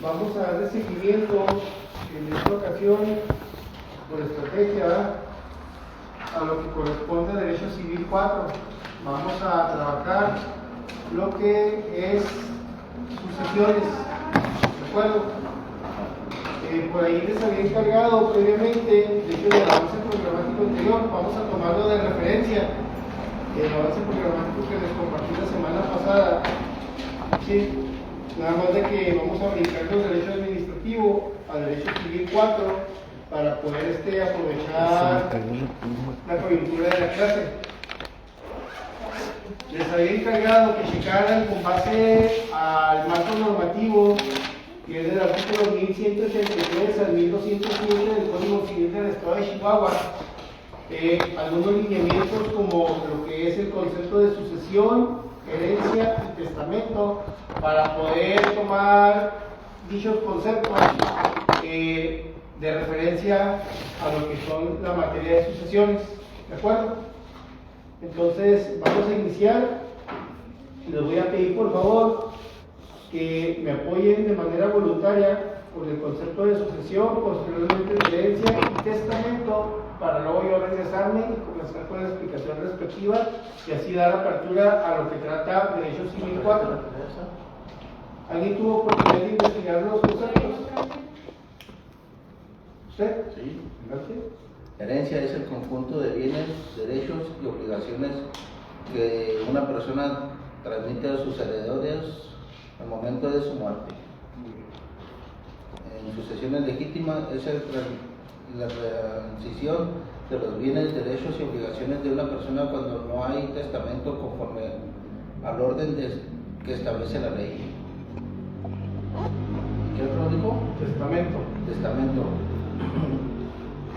Vamos a darle seguimiento en esta ocasión, por estrategia, a lo que corresponde a Derecho Civil 4. Vamos a trabajar lo que es sucesiones, ¿de acuerdo? Por ahí les había encargado previamente, de hecho el avance programático anterior, vamos a tomarlo de referencia, el avance programático que les compartí la semana pasada, ¿sí? Nada más de que vamos a brincar los derechos administrativos a Derecho Civil 4 para poder aprovechar la coyuntura de la clase. Les había encargado que checaran con base al marco normativo, que es del artículo 1183 al 1207 del Código Civil del Estado de Chihuahua, algunos lineamientos como lo que es el concepto de sucesión, herencia y testamento, para poder tomar dichos conceptos de referencia a lo que son la materia de sucesiones, ¿de acuerdo? Entonces vamos a iniciar. Les voy a pedir por favor que me apoyen de manera voluntaria con el concepto de sucesión, posteriormente de herencia y testamento, para luego yo regresarme y comenzar con la explicación respectiva y así dar apertura a lo que trata Derecho Civil 4. ¿Alguien tuvo oportunidad de investigar los conceptos? ¿Usted? Sí. Gracias. Herencia es el conjunto de bienes, derechos y obligaciones que una persona transmite a sus herederos al momento de su muerte. En sucesiones legítimas es la transición de los bienes, derechos y obligaciones de una persona cuando no hay testamento conforme al orden que establece la ley. ¿Qué otro dijo? Testamento. Testamento.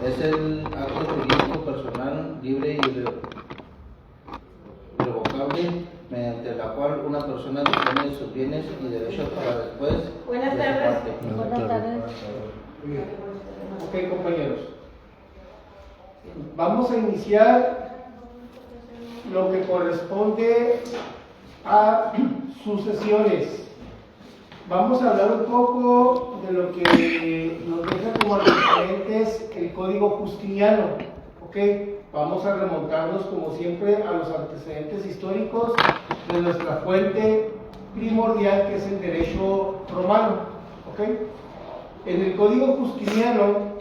Es el acto jurídico personal libre y irrevocable mediante la cual una persona dispone de sus bienes y derechos para después de su muerte. Buenas tardes. Ok, compañeros. Vamos a iniciar lo que corresponde a sucesiones. Vamos a hablar un poco de lo que nos deja como antecedentes el Código Justiniano. ¿Ok? Vamos a remontarnos, como siempre, a los antecedentes históricos de nuestra fuente primordial, que es el derecho romano. ¿Ok? En el Código Justiniano,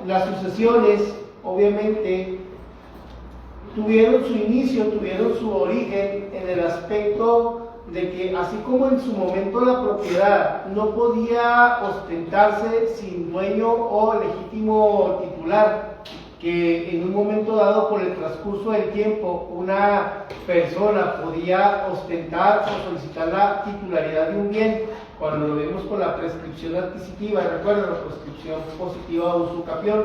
las sucesiones, obviamente, tuvieron su inicio, tuvieron su origen en el aspecto de que así como en su momento la propiedad no podía ostentarse sin dueño o legítimo titular, que en un momento dado por el transcurso del tiempo una persona podía ostentar o solicitar la titularidad de un bien, cuando lo vemos con la prescripción adquisitiva, recuerden la prescripción positiva o usucapión.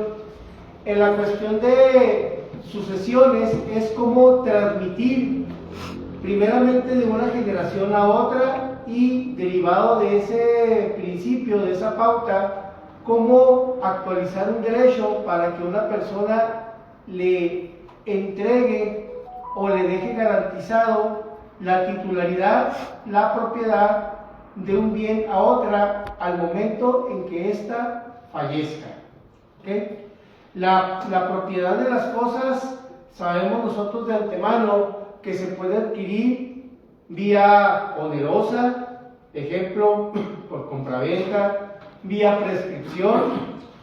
En la cuestión de sucesiones es como transmitir primeramente de una generación a otra y derivado de ese principio, de esa pauta, cómo actualizar un derecho para que una persona le entregue o le deje garantizado la titularidad, la propiedad de un bien a otra al momento en que ésta fallezca. ¿Okay? La propiedad de las cosas sabemos nosotros de antemano que se puede adquirir vía onerosa, ejemplo, por compraventa, vía prescripción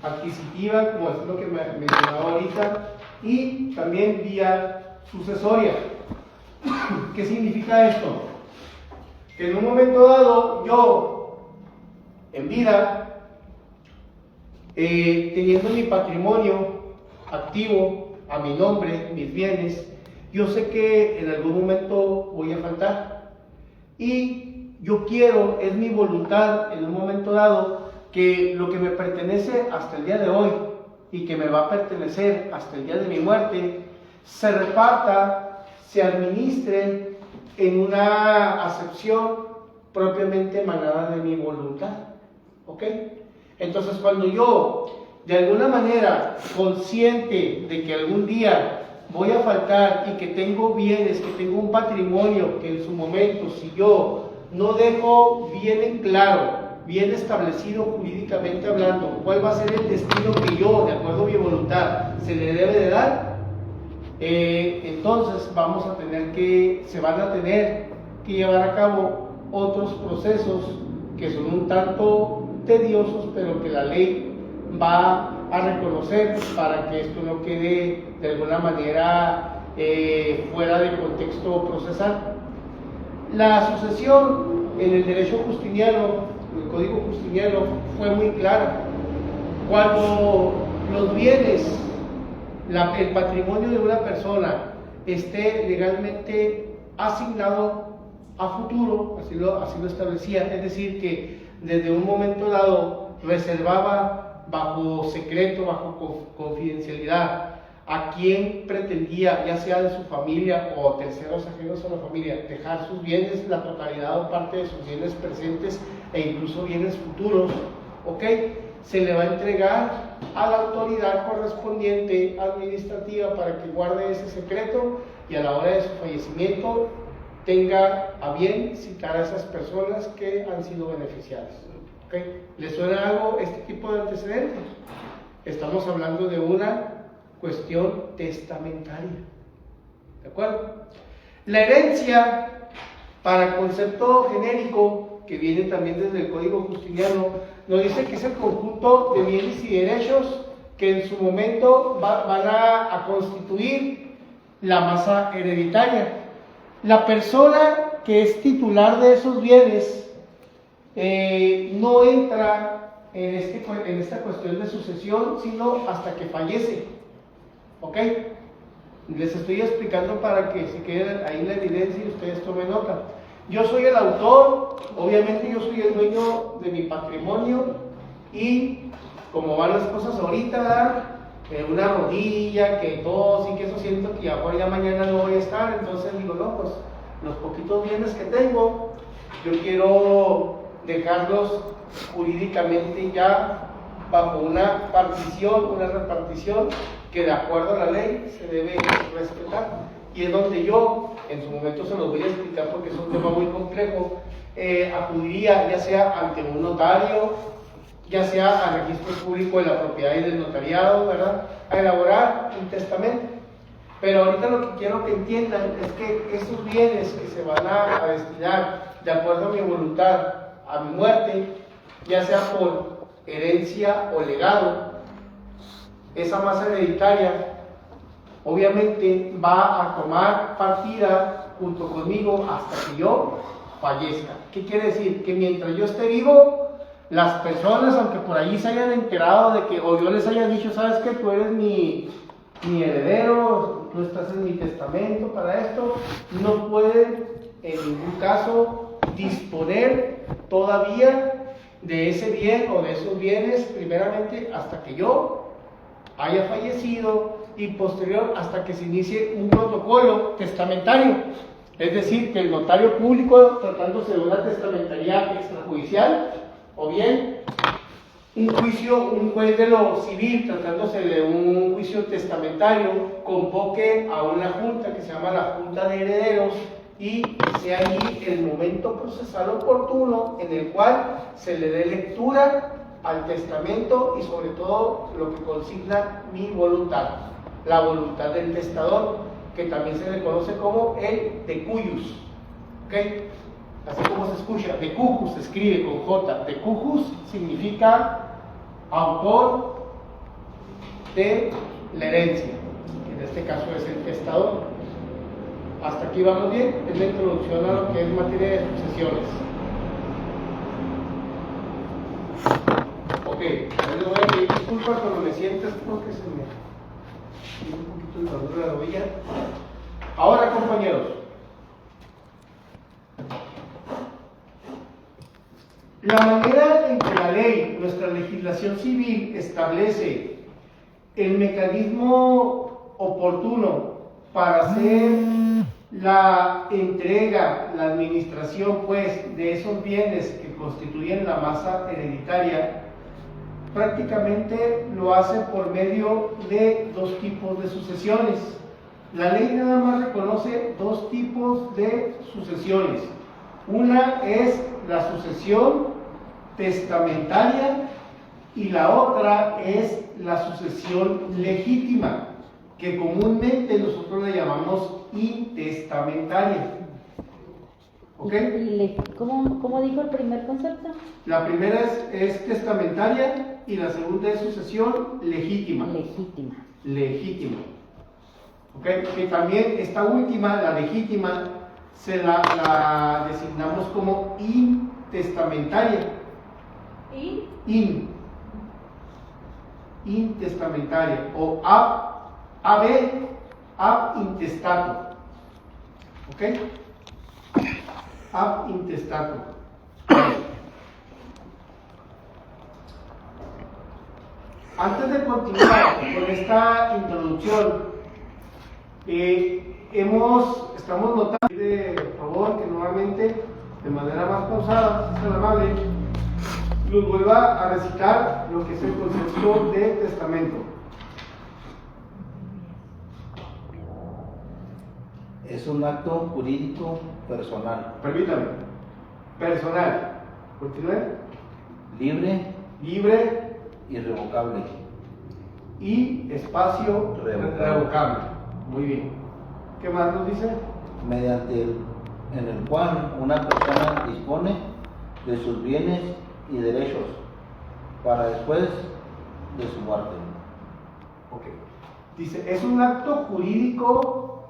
adquisitiva, como es lo que me mencionaba ahorita, y también vía sucesoria. ¿Qué significa esto? Que en un momento dado, yo, en vida, teniendo mi patrimonio activo a mi nombre, mis bienes, yo sé que en algún momento voy a faltar y yo quiero, es mi voluntad en un momento dado, que lo que me pertenece hasta el día de hoy y que me va a pertenecer hasta el día de mi muerte, se reparta, se administre en una acepción propiamente emanada de mi voluntad. ¿Ok? Entonces, cuando yo, de alguna manera, consciente de que algún día voy a faltar y que tengo bienes, que tengo un patrimonio que en su momento, si yo no dejo bien en claro, bien establecido jurídicamente hablando, cuál va a ser el destino que yo, de acuerdo a mi voluntad, se le debe de dar, entonces se van a tener que llevar a cabo otros procesos que son un tanto tediosos, pero que la ley va a reconocer para que esto no quede de alguna manera fuera del contexto procesal. La sucesión en el derecho justiniano, el Código Justiniano, fue muy clara. Cuando los bienes, el patrimonio de una persona esté legalmente asignado a futuro, así lo establecía, es decir, que desde un momento dado reservaba bajo secreto, bajo confidencialidad, a quien pretendía, ya sea de su familia o terceros ajenos a la familia, dejar sus bienes, la totalidad o parte de sus bienes presentes e incluso bienes futuros, ¿ok? Se le va a entregar a la autoridad correspondiente administrativa para que guarde ese secreto y a la hora de su fallecimiento tenga a bien citar a esas personas que han sido beneficiadas. ¿Okay? ¿Les suena algo este tipo de antecedentes? Estamos hablando de una cuestión testamentaria. ¿De acuerdo? La herencia, para concepto genérico, que viene también desde el Código Justiniano, nos dice que es el conjunto de bienes y derechos que en su momento van a constituir la masa hereditaria. La persona que es titular de esos bienes no entra en esta cuestión de sucesión, sino hasta que fallece. ¿Ok? Les estoy explicando para que se quede ahí la evidencia y ustedes tomen nota. Yo soy el autor, obviamente yo soy el dueño de mi patrimonio y como van las cosas ahorita, ¿verdad? Una rodilla, que tos y que eso siento que ahora ya mañana no voy a estar, entonces digo, no, pues los poquitos bienes que tengo, yo quiero dejarlos jurídicamente ya bajo una partición, una repartición que de acuerdo a la ley se debe respetar. Y es donde yo, en su momento se los voy a explicar porque es un tema muy complejo, acudiría ya sea ante un notario, ya sea al registro público de la propiedad y del notariado, ¿verdad?, a elaborar un testamento. Pero ahorita lo que quiero que entiendan es que esos bienes que se van a destinar de acuerdo a mi voluntad a mi muerte, ya sea por herencia o legado, esa masa hereditaria obviamente va a tomar partida junto conmigo hasta que yo fallezca. ¿Qué quiere decir? Que mientras yo esté vivo, las personas, aunque por allí se hayan enterado de que, o yo les haya dicho, sabes que tú eres mi heredero, tú estás en mi testamento para esto, no pueden en ningún caso disponer todavía de ese bien o de esos bienes, primeramente hasta que yo haya fallecido y posterior hasta que se inicie un protocolo testamentario, es decir, que el notario público, tratándose de una testamentaría extrajudicial, o bien un juez de lo civil, tratándose de un juicio testamentario, convoque a una junta que se llama la Junta de Herederos y sea allí el momento procesal oportuno en el cual se le dé lectura al testamento y sobre todo lo que consigna mi voluntad, la voluntad del testador, que también se le conoce como el decujus, ¿okay? Así como se escucha, decujus se escribe con J, decujus significa autor de la herencia, que en este caso es el testador. Hasta aquí vamos bien, es la introducción a lo que es materia de sucesiones. Ok, les voy a pedir disculpas cuando me sientes porque se me tiene un poquito el dolor de la rodilla. Ahora, compañeros, la manera en que la ley, nuestra legislación civil, establece el mecanismo oportuno para hacer la entrega, la administración, pues, de esos bienes que constituyen la masa hereditaria, prácticamente lo hace por medio de dos tipos de sucesiones. La ley nada más reconoce dos tipos de sucesiones. Una es la sucesión testamentaria y la otra es la sucesión legítima, que comúnmente nosotros le llamamos intestamentaria. ¿Ok? ¿Cómo dijo el primer concepto? La primera es testamentaria y la segunda es sucesión legítima. Legítima. Legítima. ¿Ok? Que también esta última, la legítima, se la designamos como intestamentaria. Intestamentaria o ab intestato. ¿Ok? Ab intestato. Antes de continuar con esta introducción, estamos notando, por favor, que nuevamente, de manera más pausada, si es tan amable, nos vuelva a recitar lo que es el concepto de testamento. Es un acto jurídico personal. Permítame. Personal. Continúe. Libre, irrevocable y espacio revocable. Muy bien. ¿Qué más nos dice? en el cual una persona dispone de sus bienes y derechos para después de su muerte. Ok. Dice, es un acto jurídico.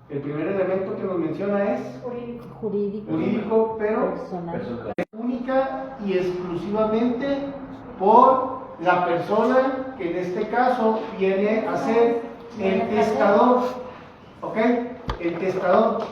El primer elemento que nos menciona es jurídico, pero personal. es única y exclusivamente por la persona que en este caso viene a ser el testador. ¿Ok? El testador.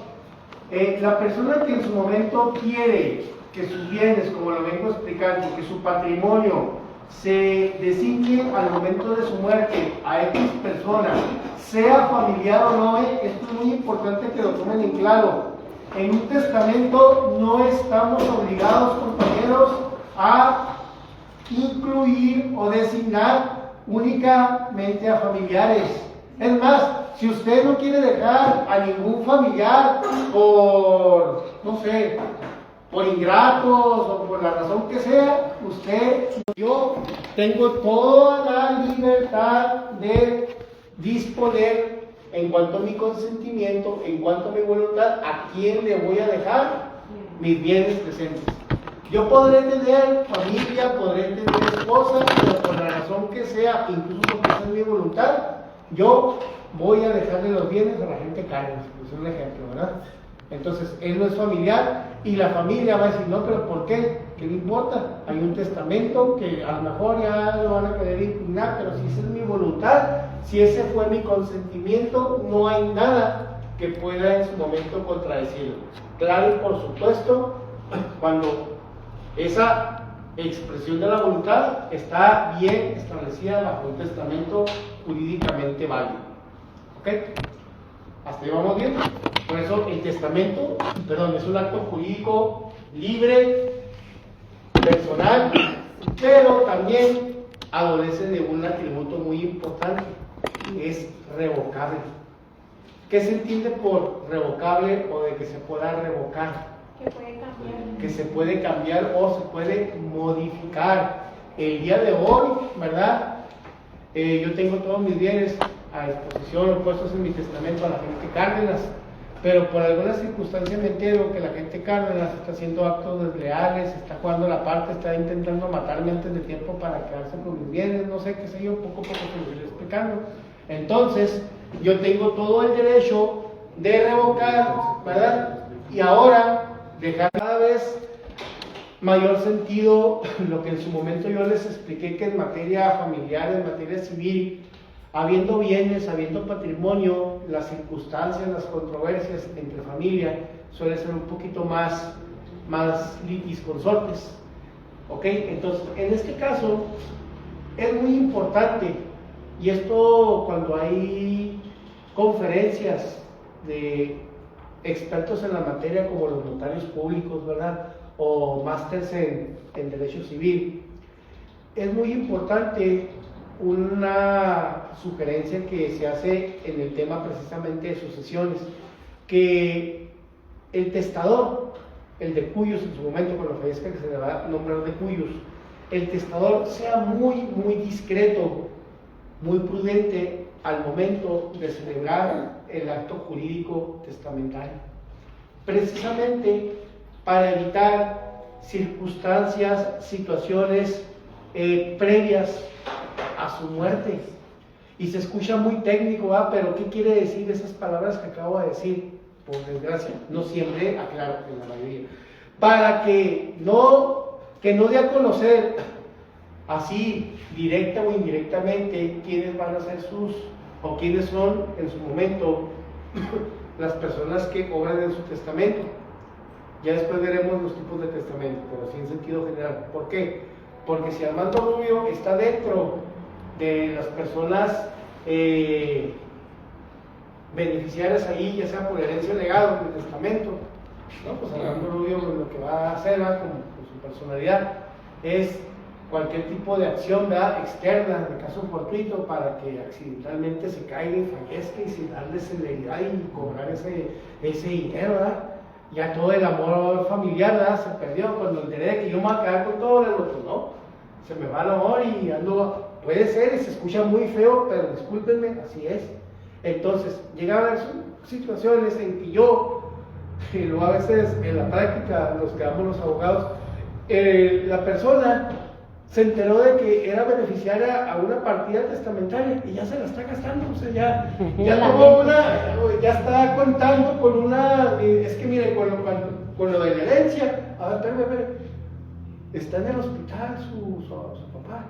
La persona que en su momento quiere que sus bienes, como lo vengo explicando, que su patrimonio se designe al momento de su muerte a X persona, sea familiar o no, esto es muy importante que lo tomen en claro. En un testamento no estamos obligados, compañeros, a incluir o designar únicamente a familiares. Es más, si usted no quiere dejar a ningún familiar por, no sé, por ingratos o por la razón que sea, yo tengo toda la libertad de disponer en cuanto a mi consentimiento, en cuanto a mi voluntad, a quién le voy a dejar mis bienes presentes. Yo podré tener familia, podré tener esposa, pero por la razón que sea, incluso porque esa es mi voluntad, yo voy a dejarle los bienes a la gente carne, es un ejemplo, ¿verdad? Entonces, él no es familiar y la familia va a decir, no, pero ¿por qué? ¿Qué le importa? Hay un testamento que a lo mejor ya lo van a querer impugnar, pero si esa es mi voluntad, si ese fue mi consentimiento, no hay nada que pueda en su momento contradecirlo. Claro, y por supuesto, cuando esa expresión de la voluntad está bien establecida bajo un testamento jurídicamente válido. ¿Ok? ¿Hasta ahí vamos bien? Por eso el testamento, es un acto jurídico libre, personal, pero también adolece de un atributo muy importante, es revocable. ¿Qué se entiende por revocable o de que se pueda revocar? Que puede cambiar. Que se puede cambiar o se puede modificar. El día de hoy, ¿verdad? Yo tengo todos mis bienes a disposición o puestos en mi testamento a la gente Cárdenas, pero por alguna circunstancia me entero que la gente Cárdenas está haciendo actos desleales, está jugando la parte, está intentando matarme antes de tiempo para quedarse con mis bienes, no sé qué sé yo, poco a poco se lo iré explicando. Entonces, yo tengo todo el derecho de revocar, ¿verdad? Y ahora dejar cada vez mayor sentido lo que en su momento yo les expliqué, que en materia familiar, en materia civil, habiendo bienes, habiendo patrimonio, las circunstancias, las controversias entre familia suelen ser un poquito más litis consortes. ¿Ok? Entonces, en este caso, es muy importante, y esto cuando hay conferencias de expertos en la materia como los notarios públicos, ¿verdad? O másters en Derecho Civil, es muy importante una sugerencia que se hace en el tema precisamente de sucesiones, que el testador el de cuyos en su momento, cuando fallezca, que se le va a nombrar de cuyos, el testador sea muy discreto, muy prudente al momento de celebrar el acto jurídico testamentario, precisamente para evitar circunstancias, situaciones previas a su muerte. Y se escucha muy técnico, pero ¿qué quiere decir esas palabras que acabo de decir? Por desgracia, no siempre, aclaro, en la mayoría. Para que no dé a conocer así, directa o indirectamente, quiénes van a ser o quiénes son en su momento las personas que obran en su testamento. Ya después veremos los tipos de testamento, pero sí en sentido general. ¿Por qué? Porque si Armando Rubio está dentro de las personas beneficiarias ahí, ya sea por herencia o legado del testamento, ¿no? Pues Armando Rubio lo que va a hacer, como su personalidad, es cualquier tipo de acción, ¿verdad?, externa, de caso fortuito, para que accidentalmente se caiga y fallezca y sin darle celeridad y cobrar ese dinero, ¿verdad? Ya todo el amor familiar, ¿verdad?, se perdió. Cuando enteré de que yo me voy a quedar con todo, el otro, no, se me va el amor y ando, puede ser, y se escucha muy feo, pero discúlpenme, así es. Entonces, llega a haber situaciones en que yo, y luego a veces en la práctica nos quedamos los abogados, la persona se enteró de que era beneficiaria a una partida testamentaria y ya se la está gastando, o sea, ya está contando con una, es que mire, con lo de la herencia, a ver, espérame, está en el hospital su papá.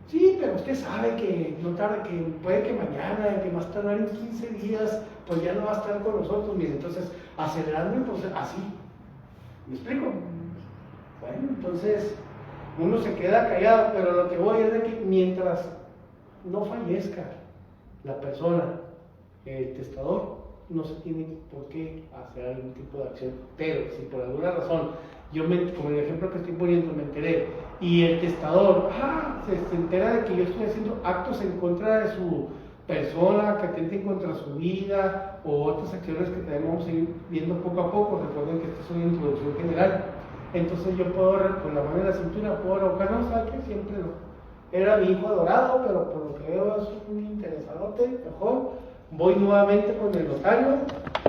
Sí, pero usted sabe que no tarda, que puede que mañana, que más tardar en 15 días, pues ya no va a estar con nosotros, mire, entonces, acelerando el proceso, así, ¿me explico? Bueno, entonces, uno se queda callado, pero lo que voy es de que mientras no fallezca la persona, el testador, no se tiene por qué hacer algún tipo de acción. Pero si por alguna razón, como el ejemplo que estoy poniendo, me enteré, y el testador se entera de que yo estoy haciendo actos en contra de su persona, que atenten contra su vida, o otras acciones que tenemos que ir viendo poco a poco. Recuerden que esta es una introducción general. Entonces yo puedo, con la mano en la cintura, puedo revocar, no, ¿sabes qué? Siempre no. Era mi hijo adorado, pero por lo que veo es un interesadote, mejor. Voy nuevamente con el notario.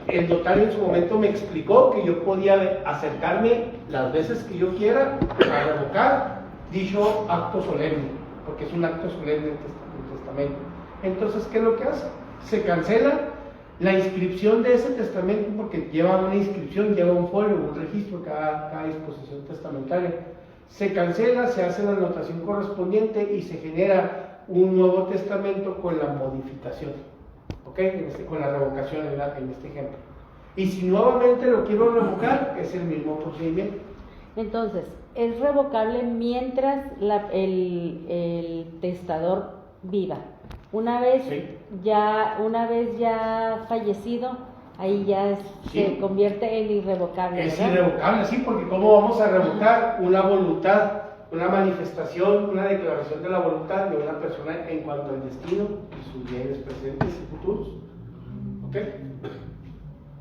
El notario en su momento me explicó que yo podía acercarme las veces que yo quiera a revocar dicho acto solemne, porque es un acto solemne el testamento. Entonces, ¿qué es lo que hace? Se cancela la inscripción de ese testamento, porque lleva una inscripción, lleva un folio, un registro, cada disposición testamentaria. Se cancela, se hace la anotación correspondiente y se genera un nuevo testamento con la modificación, ¿ok? Con la revocación en este ejemplo. Y si nuevamente lo quiero revocar, es el mismo procedimiento. Entonces, es revocable mientras el testador viva. Una vez ya fallecido, ahí ya se convierte en irrevocable. Es ¿verdad? irrevocable, sí, porque ¿cómo vamos a revocar una voluntad, una manifestación, una declaración de la voluntad de una persona en cuanto al destino y sus bienes presentes y futuros? ¿Ok?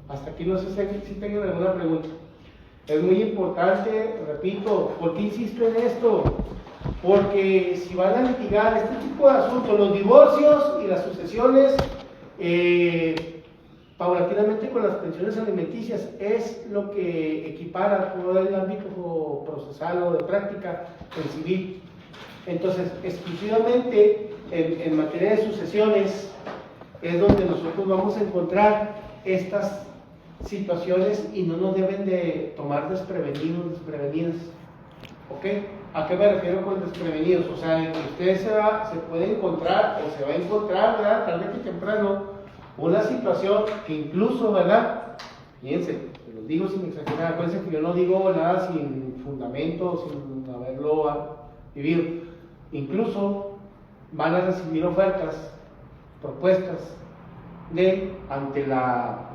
Hasta aquí no sé si tengan alguna pregunta. Es muy importante, repito, ¿por qué insisto en esto? Porque si van a litigar este tipo de asuntos, los divorcios y las sucesiones, paulatinamente con las pensiones alimenticias, es lo que equipara todo el ámbito procesal o de práctica en civil. Entonces, exclusivamente en materia de sucesiones es donde nosotros vamos a encontrar estas situaciones y no nos deben de tomar desprevenidas. ¿Ok? ¿A qué me refiero con desprevenidos? O sea, usted se puede encontrar o se va a encontrar, ¿verdad?, tarde que temprano, una situación que incluso, ¿verdad? Fíjense, los digo sin exagerar, acuérdense que yo no digo nada sin fundamento, sin haberlo vivido. Incluso van a recibir ofertas, propuestas ante la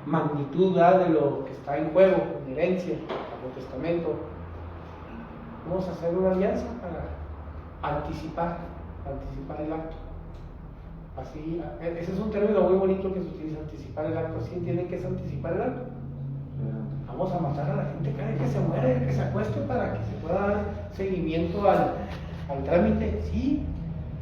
magnitud, ¿verdad?, de lo que está en juego, en herencia, bajo testamento. Vamos a hacer una alianza para anticipar el acto. Así, ese es un término muy bonito que se utiliza, anticipar el acto. ¿Sí entienden qué es anticipar el acto? vamos a matar a la gente cada vez que se muere, que se acueste para que se pueda dar seguimiento al trámite. Sí,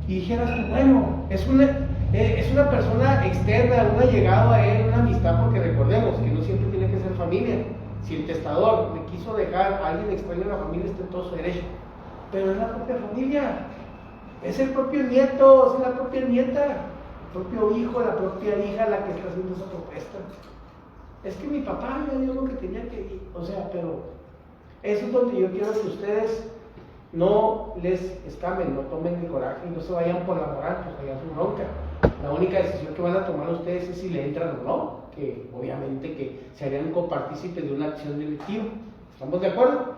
y dijeras tú, bueno, es una persona externa, un allegado a él, una amistad, porque recordemos que no siempre tiene que ser familia. Si el testador le quiso dejar a alguien extraño a la familia, está en todo su derecho, pero es la propia familia, es el propio nieto, es la propia nieta, el propio hijo, la propia hija la que está haciendo esa propuesta. Es que mi papá me dio lo que tenía que ir, o sea, pero eso es donde yo quiero que ustedes no les escamen, no tomen el coraje y no se vayan por la moral, pues allá su bronca. La única decisión que van a tomar ustedes es si le entran o no, que obviamente que se harían copartícipes de una acción delictiva. ¿Estamos de acuerdo?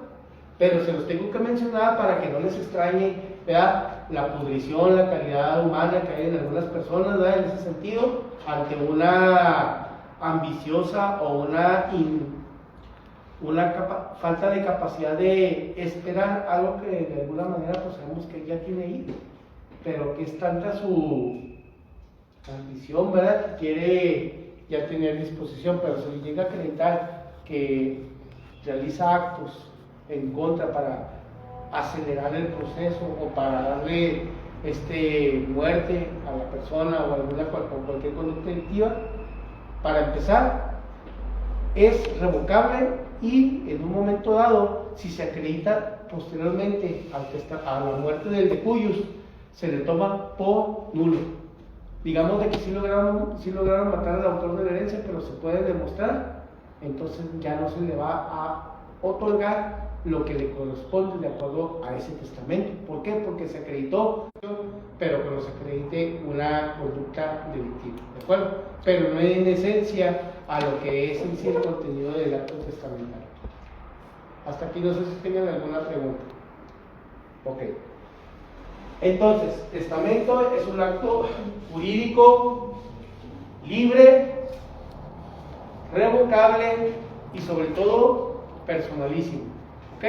Pero se los tengo que mencionar para que no les extrañe, ¿verdad?, la pudrición, la calidad humana que hay en algunas personas, ¿verdad?, en ese sentido, ante una ambiciosa o una falta de capacidad de esperar algo que de alguna manera pues sabemos que ya tiene ahí, pero que es tanta su ambición, ¿verdad?, que quiere ya tener disposición, pero se le llega a acreditar que realiza actos en contra para acelerar el proceso o para darle muerte a la persona o cualquier conducta delictiva. Para empezar, es revocable y en un momento dado, si se acredita posteriormente a la muerte del de cuyos, se le toma por nulo. Digamos de que sí lograron matar al autor de la herencia, pero se puede demostrar, entonces ya no se le va a otorgar lo que le corresponde de acuerdo a ese testamento. ¿Por qué? Porque se acreditó, pero que no se acredite una conducta delictiva, ¿de acuerdo? Pero no en esencia a lo que es en sí el contenido del acto testamentario. Hasta aquí no sé si tengan alguna pregunta. Ok. Entonces, testamento es un acto jurídico libre, revocable y sobre todo personalísimo. ¿Ok?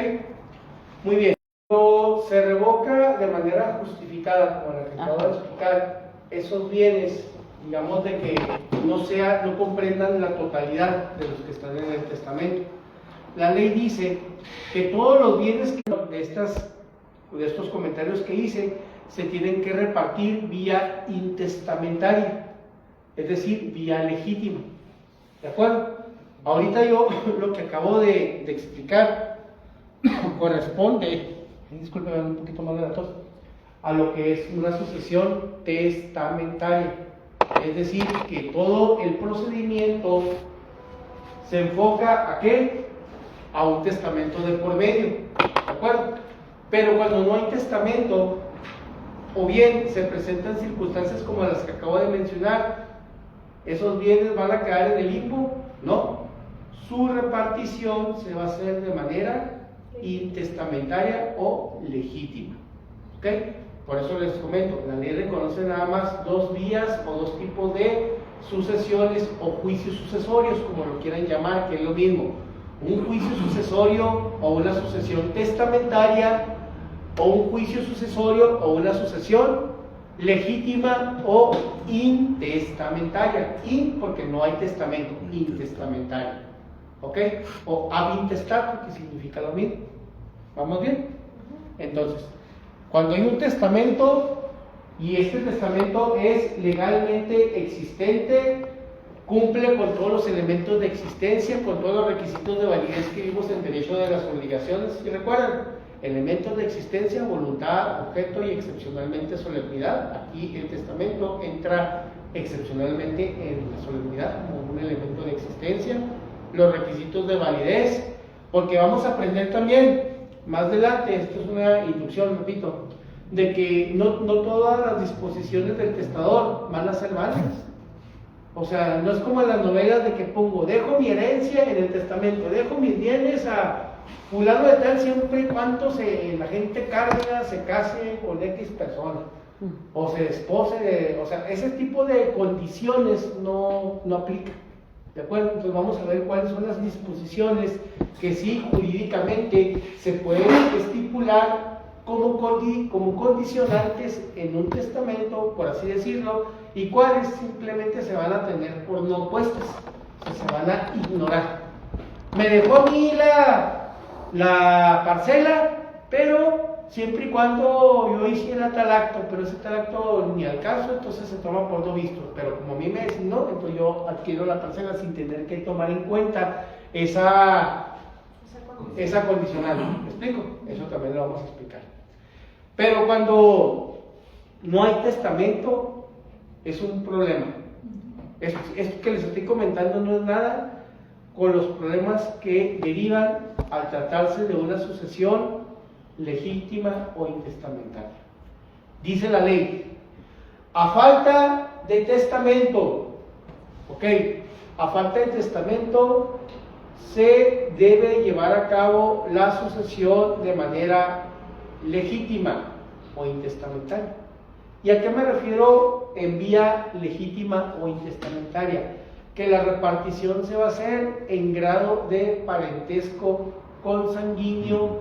Muy bien. Cuando se revoca de manera justificada, como la que acabo de explicar, esos bienes, digamos de que no comprendan la totalidad de los que están en el testamento. La ley dice que todos los bienes de estos comentarios que hice se tienen que repartir vía intestamentaria, es decir, vía legítima. ¿De acuerdo? Ahorita yo lo que acabo de explicar corresponde, discúlpeme un poquito más de la tos, a lo que es una sucesión testamentaria. Es decir, que todo el procedimiento se enfoca ¿a qué? A un testamento de por medio, ¿de acuerdo? Pero cuando no hay testamento, o bien se presentan circunstancias como las que acabo de mencionar, ¿esos bienes van a quedar en el limbo? No. Su repartición se va a hacer de manera intestamentaria o legítima. ¿Ok? Por eso les comento, la ley reconoce nada más dos vías o dos tipos de sucesiones o juicios sucesorios, como lo quieran llamar, que es lo mismo. Un juicio sucesorio o una sucesión testamentaria, o un juicio sucesorio o una sucesión legítima o intestamentaria. Porque no hay testamento, intestamentaria. ¿Ok? O ab intestato, que significa lo mismo. ¿Vamos bien? Entonces, cuando hay un testamento y este testamento es legalmente existente, cumple con todos los elementos de existencia, con todos los requisitos de validez que vimos en derecho de las obligaciones, y recuerdan, elementos de existencia, voluntad, objeto y excepcionalmente solemnidad. Aquí el testamento entra excepcionalmente en la solemnidad como un elemento de existencia. Los requisitos de validez, porque vamos a aprender también más adelante, esto es una inducción, repito, de que no todas las disposiciones del testador van a ser válidas. O sea, no es como en las novelas de que pongo, dejo mi herencia en el testamento, dejo mis bienes a fulano de tal siempre y cuando la gente carga, se case con X persona, o se despose, o sea, ese tipo de condiciones no aplica. ¿De acuerdo? Entonces vamos a ver cuáles son las disposiciones que sí jurídicamente se pueden estipular como condicionantes en un testamento, por así decirlo, y cuáles simplemente se van a tener por no puestas, o sea, se van a ignorar. me dejó a mí la parcela, pero siempre y cuando yo hiciera tal acto, pero ese tal acto ni al caso, entonces se toma por no visto. Pero como a mí me designó, entonces yo adquiero la parcela sin tener que tomar en cuenta esa condicional. ¿Me explico? Eso también lo vamos a explicar. Pero cuando no hay testamento, es un problema. Esto que les estoy comentando no es nada con los problemas que derivan al tratarse de una sucesión legítima o intestamentaria. Dice la ley, a falta de testamento, a falta de testamento se debe llevar a cabo la sucesión de manera legítima o intestamentaria. ¿Y a qué me refiero en vía legítima o intestamentaria? Que la repartición se va a hacer en grado de parentesco consanguíneo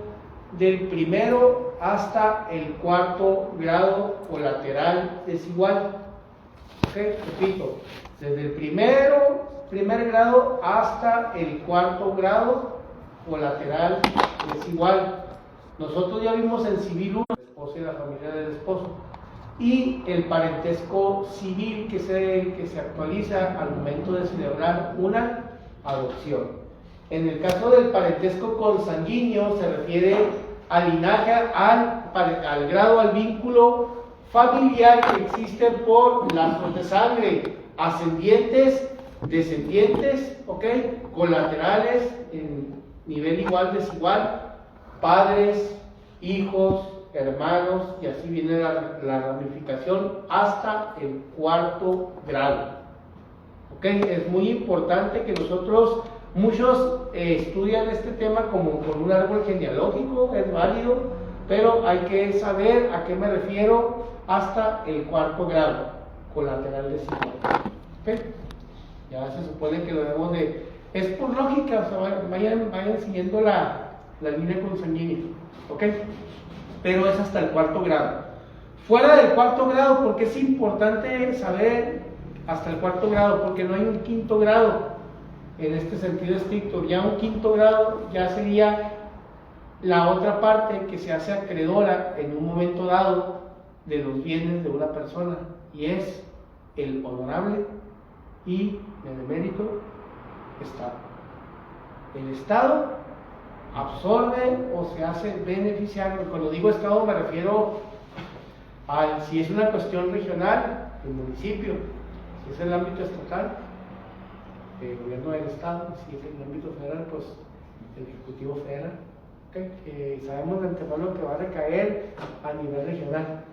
del primero hasta el cuarto grado colateral desigual. Repito, desde el primer grado hasta el cuarto grado colateral desigual. Nosotros ya vimos en civil 1, el esposo y la familia del esposo, y el parentesco civil, que es el que se actualiza al momento de celebrar una adopción. En el caso del parentesco consanguíneo se refiere al linaje, al grado, al vínculo familiar que existe por lazos de sangre, ascendientes, descendientes, colaterales en nivel igual, desigual, padres, hijos, hermanos, y así viene la ramificación hasta el cuarto grado. Es muy importante que muchos estudian este tema como con un árbol genealógico, es válido, pero hay que saber a qué me refiero hasta el cuarto grado colateral desigual. Ya se supone que lo debemos de... Es por lógica, o sea, vayan siguiendo la línea consanguínea, pero es hasta el cuarto grado. Fuera del cuarto grado, ¿por qué es importante saber hasta el cuarto grado? Porque no hay un quinto grado en este sentido estricto. Ya un quinto grado ya sería la otra parte que se hace acreedora en un momento dado de los bienes de una persona, y es el honorable y benemérito Estado. El Estado absorbe o se hace beneficiario. Cuando digo Estado me refiero a si es una cuestión regional, el municipio; si es el ámbito estatal, el gobierno del Estado; si es el ámbito federal, pues el Ejecutivo Federal. Sabemos de antemano que va a recaer a nivel regional.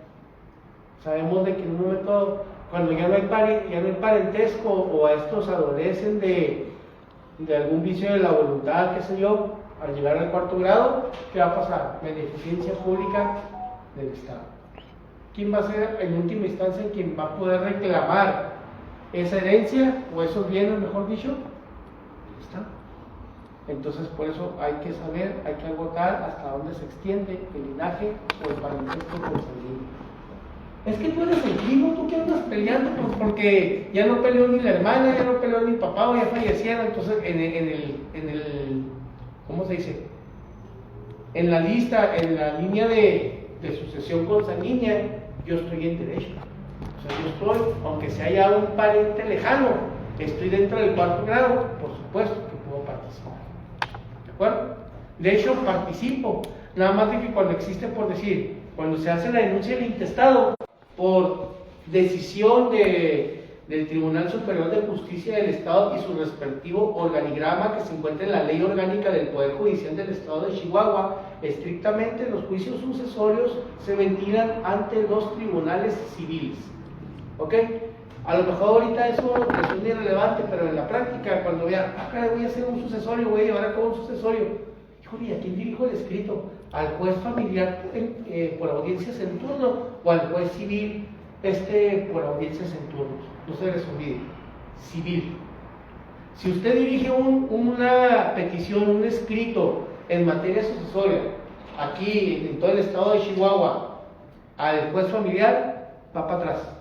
Sabemos de que en un momento, cuando ya no hay parentesco, o a estos adolecen de algún vicio de la voluntad, qué sé yo, al llegar al cuarto grado, ¿qué va a pasar? Beneficencia pública del Estado. ¿Quién va a ser en última instancia quien va a poder reclamar esa herencia o esos bienes, mejor dicho? El Estado. Entonces, por eso hay que saber, hay que agotar hasta dónde se extiende el linaje o el parentesco consanguíneo. Es que tú eres el primo, ¿tú qué andas peleando? Pues porque ya no peleó ni la hermana, ya no peleó ni papá, o ya fallecieron. Entonces, en el ¿cómo se dice? En la lista, en la línea de sucesión consanguínea, yo estoy en derecho. O sea, yo estoy, aunque sea ya un pariente lejano, estoy dentro del cuarto grado, por supuesto que puedo participar. ¿De acuerdo? De hecho, participo, nada más de que cuando existe, por decir, cuando se hace la denuncia del intestado, por decisión del Tribunal Superior de Justicia del Estado y su respectivo organigrama que se encuentra en la Ley Orgánica del Poder Judicial del Estado de Chihuahua, estrictamente los juicios sucesorios se ventilan ante los tribunales civiles. A lo mejor ahorita eso es irrelevante, pero en la práctica, cuando vean, voy a hacer un sucesorio, voy a llevar a cabo un sucesorio, híjole, ¿y a quién dirijo el escrito? ¿Al juez familiar por audiencias en turno o al juez civil por audiencias en turno? No se les olvide, civil. Si usted dirige una petición, un escrito en materia sucesoria, aquí en todo el estado de Chihuahua, al juez familiar, va para atrás.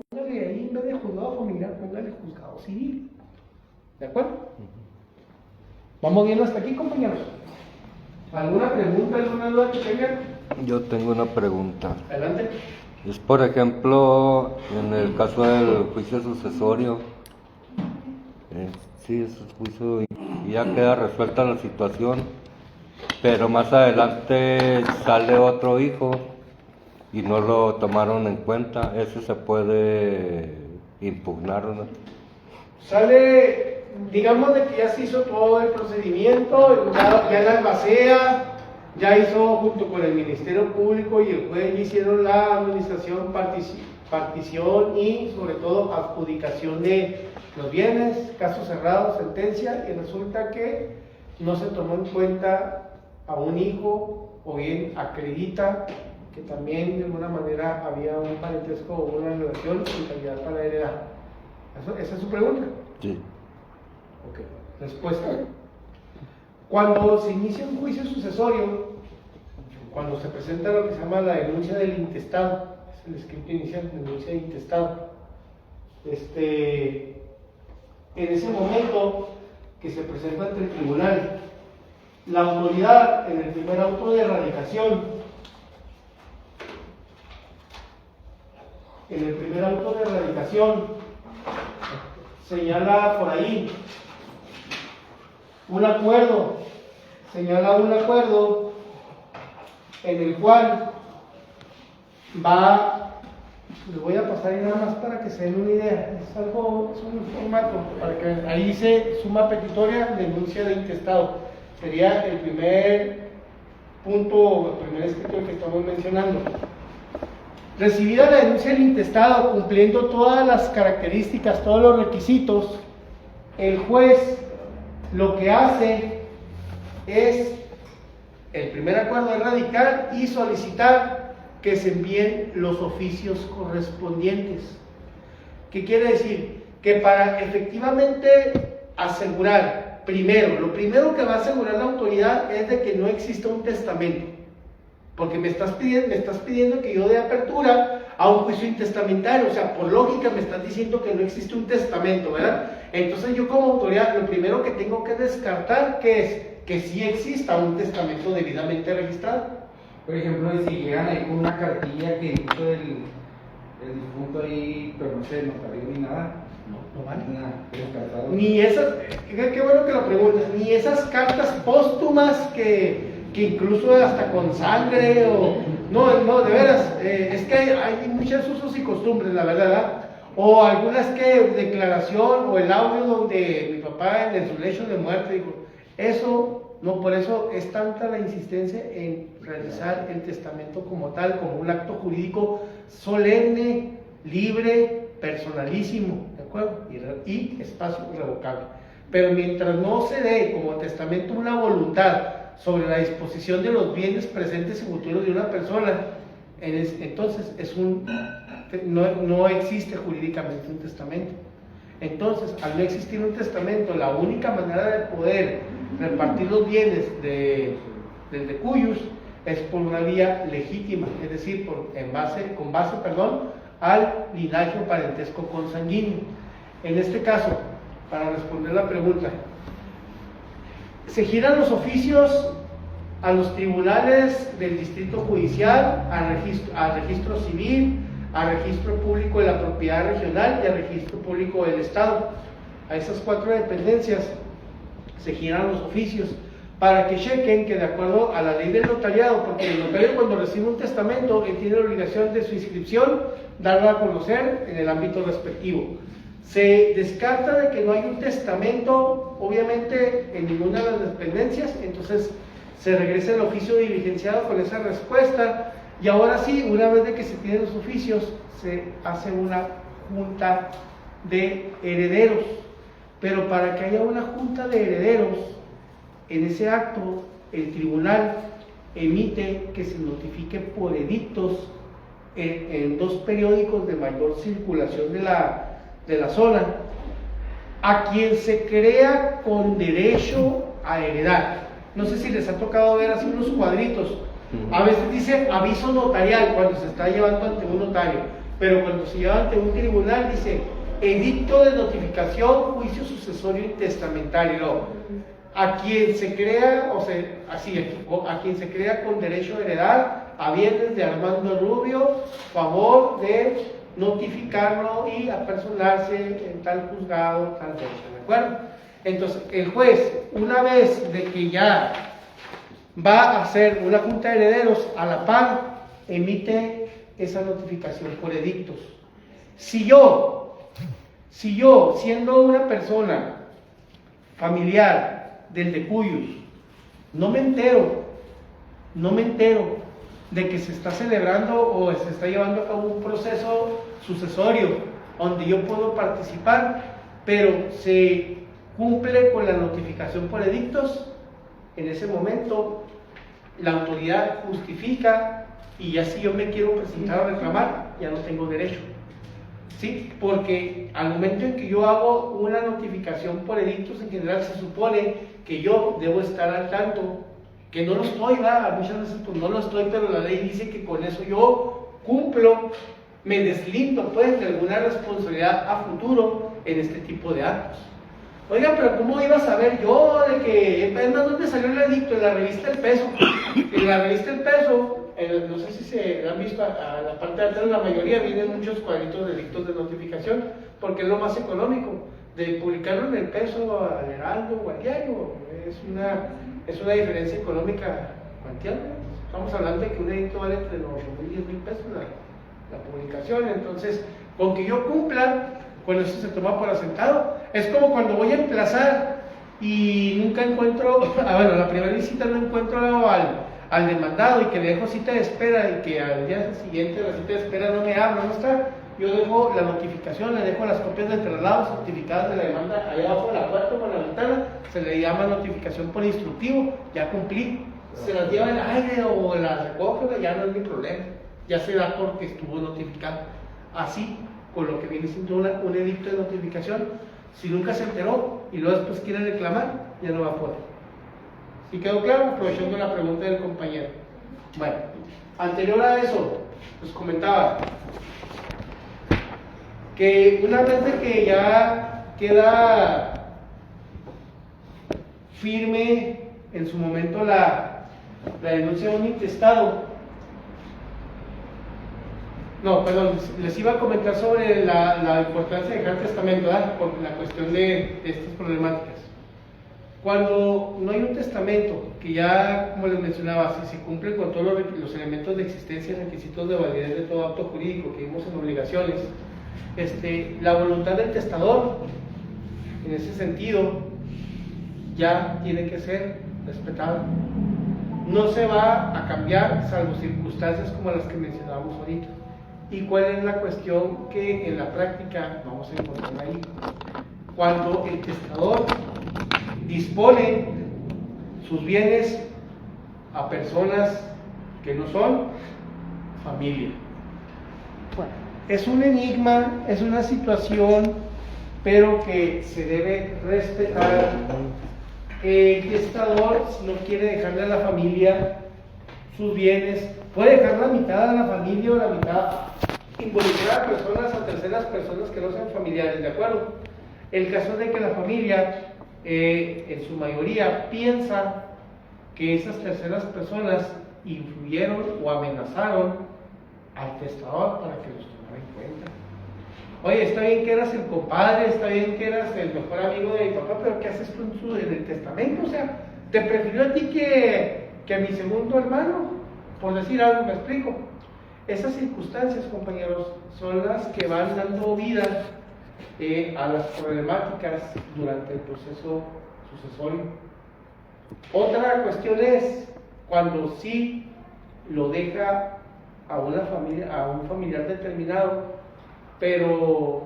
Póngale ahí, en vez de juzgado familiar, póngale juzgado civil. ¿De acuerdo? ¿Vamos bien hasta aquí, compañeros? ¿Alguna pregunta, alguna duda que tengan? Yo tengo una pregunta. Adelante. Es por ejemplo, en el caso del juicio sucesorio, sí, es un juicio y ya queda resuelta la situación, pero más adelante sale otro hijo y no lo tomaron en cuenta, ¿eso se puede impugnar, no? Sale, digamos de que ya se hizo todo el procedimiento, ya la albacea, ya hizo junto con el Ministerio Público y el juez, ya hicieron la administración, partición y sobre todo adjudicación de los bienes, caso cerrado, sentencia, y resulta que no se tomó en cuenta a un hijo, o bien acredita que también de alguna manera había un parentesco o una relación en calidad para heredar. ¿Esa es su pregunta? Sí. Ok, respuesta. Cuando se inicia un juicio sucesorio, cuando se presenta lo que se llama la denuncia del intestado, es el escrito inicial, denuncia de intestado, en ese momento que se presenta ante el tribunal, la autoridad en el primer auto de erradicación, señala por ahí un acuerdo, en el cual les voy a pasar ahí nada más para que se den una idea, es un formato, para que ahí dice suma petitoria, denuncia de intestado, sería el primer punto, el primer escrito que estamos mencionando. Recibida la denuncia del intestado, cumpliendo todas las características, todos los requisitos, el juez lo que hace es el primer acuerdo es radical y solicitar que se envíen los oficios correspondientes. ¿Qué quiere decir? Que para efectivamente asegurar, lo primero que va a asegurar la autoridad es de que no exista un testamento. Porque me estás pidiendo que yo dé apertura a un juicio intestamentario, o sea, por lógica me estás diciendo que no existe un testamento, ¿verdad? Entonces yo como autoridad lo primero que tengo que descartar que sí exista un testamento debidamente registrado. Por ejemplo, si llegan ahí con una cartilla que hizo el difunto ahí, pero no sé, notario ni nada. No vale. Nada, descartado. Ni esas, qué bueno que lo preguntas, ni esas cartas póstumas que incluso hasta con sangre o... No, de veras, es que hay muchos usos y costumbres, la verdad, o algunas que declaración o el audio donde mi papá en su lecho de muerte dijo, eso, no, por eso es tanta la insistencia en realizar el testamento como tal, como un acto jurídico solemne, libre, personalísimo, ¿de acuerdo? Y espacio irrevocable. Pero mientras no se dé como testamento una voluntad sobre la disposición de los bienes presentes y futuros de una persona, entonces no existe jurídicamente un testamento. Entonces, al no existir un testamento, la única manera de poder repartir los bienes del decuyus es por una vía legítima, es decir, con base al linaje o parentesco consanguíneo. En este caso, para responder la pregunta, se giran los oficios a los tribunales del distrito judicial, al registro civil, al registro público de la propiedad regional y al registro público del estado. A esas 4 dependencias se giran los oficios para que chequen que de acuerdo a la ley del notariado, porque el notario cuando recibe un testamento, él tiene la obligación de su inscripción, darlo a conocer en el ámbito respectivo. Se descarta de que no hay un testamento, obviamente, en ninguna de las dependencias, entonces se regresa el oficio diligenciado con esa respuesta, y ahora sí, una vez de que se tienen los oficios, se hace una junta de herederos. Pero para que haya una junta de herederos, en ese acto, el tribunal emite que se notifique por edictos en 2 periódicos de mayor circulación de la zona, a quien se crea con derecho a heredar. No sé si les ha tocado ver así unos cuadritos. A veces dice aviso notarial cuando se está llevando ante un notario, pero cuando se lleva ante un tribunal dice edicto de notificación, juicio sucesorio y testamentario. a quien se crea, a quien se crea con derecho a heredar, a bienes de Armando Rubio, favor de notificarlo y apersonarse en tal juzgado, tal fecha, ¿de acuerdo? Entonces, el juez, una vez de que ya va a hacer una junta de herederos a la par, emite esa notificación por edictos. Si yo, siendo una persona familiar del de Cuyos, no me entero de que se está celebrando o se está llevando a cabo un proceso sucesorio donde yo puedo participar, pero se cumple con la notificación por edictos, en ese momento la autoridad justifica y ya si yo me quiero presentar a reclamar, ya no tengo derecho. ¿Sí? Porque al momento en que yo hago una notificación por edictos, en general se supone que yo debo estar al tanto, que no lo estoy, ¿verdad? Muchas veces pues no lo estoy, pero la ley dice que con eso yo cumplo, me deslindo pues de alguna responsabilidad a futuro en este tipo de actos. Oigan, pero ¿cómo iba a saber yo de que, es más, dónde salió el edicto? En la revista El Peso. En la revista El Peso, no sé si se han visto a la parte de atrás, la mayoría vienen muchos cuadritos de edictos de notificación, porque es lo más económico, de publicarlo en El Peso, al Heraldo o al diario, es una diferencia económica cuantial. Estamos hablando de que un edicto vale entre los 8,000 y 10,000 pesos la publicación, entonces, con que yo cumpla, con eso se toma por asentado. Es como cuando voy a emplazar y nunca encuentro, bueno, la primera visita no encuentro al demandado y que le dejo cita de espera y que al día siguiente la cita de espera no me habla, no está, yo dejo la notificación, le dejo las copias del traslado certificadas de la demanda allá abajo de la puerta con la ventana, se le llama notificación por instructivo, ya cumplí, se las lleva en el aire o las recoge, ya no es mi problema, ya se da porque estuvo notificado. Así, con lo que viene siendo un edicto de notificación, si nunca se enteró y luego después quiere reclamar, ya no va a poder. ¿Sí quedó claro? Aprovechando la pregunta del compañero. Bueno, anterior a eso, les comentaba que una vez de que ya queda firme en su momento la denuncia de un intestado, no, perdón, les iba a comentar sobre la importancia de dejar testamento, ¿verdad? Por la cuestión de estas problemáticas. Cuando no hay un testamento, que ya, como les mencionaba, si se cumplen con todos los elementos de existencia y requisitos de validez de todo acto jurídico que vimos en obligaciones, la voluntad del testador, en ese sentido, ya tiene que ser respetada. No se va a cambiar, salvo circunstancias como las que mencionábamos ahorita. ¿Y cuál es la cuestión que en la práctica vamos a encontrar ahí? Cuando el testador dispone sus bienes a personas que no son familia. Bueno. Es un enigma, es una situación, pero que se debe respetar. El testador, si no quiere dejarle a la familia sus bienes, puede dejar la mitad a la familia o la mitad involucrar a personas, a terceras personas que no sean familiares, ¿de acuerdo? El caso es de que la familia, en su mayoría, piensa que esas terceras personas influyeron o amenazaron al testador para que los tomara en cuenta. Oye, está bien que eras el compadre, está bien que eras el mejor amigo de mi papá, pero ¿qué haces tú en el testamento? O sea, te prefirió a ti que a mi segundo hermano, por decir algo, me explico. Esas circunstancias, compañeros, son las que van dando vida a las problemáticas durante el proceso sucesorio. Otra cuestión es cuando sí lo deja a una familia, a un familiar determinado, pero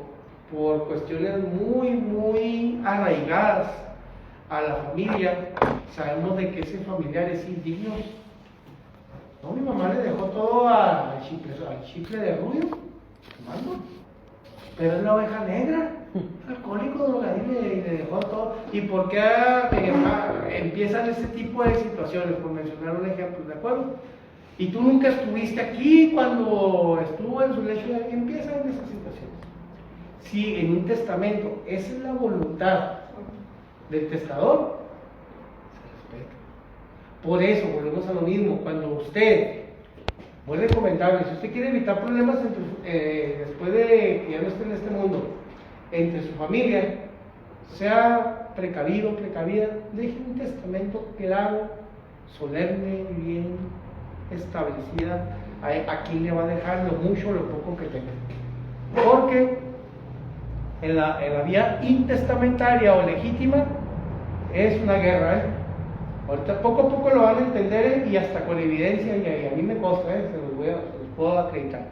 por cuestiones muy arraigadas a la familia, sabemos de que ese familiar es indigno. No, mi mamá le dejó todo al chicle de Rubio, mando, pero es la oveja negra, alcohólico, drogadicto, y le dejó todo. ¿Y por qué empiezan este tipo de situaciones? Por mencionar un ejemplo, ¿de acuerdo? Y tú nunca estuviste aquí cuando estuvo en su lecho, empiezan esas situaciones. Si en un testamento esa es la voluntad del testador, Por eso, volvemos a lo mismo, cuando usted, muy recomendable, si usted quiere evitar problemas después de que ya no esté en este mundo, entre su familia, sea precavido, precavida, deje un testamento claro, solemne, bien establecida, a quién le va a dejar lo mucho o lo poco que tenga. Porque en la vía intestamentaria o legítima es una guerra, ¿eh? Ahorita poco a poco lo van a entender y hasta con evidencia, y a mí me consta, se los puedo acreditar.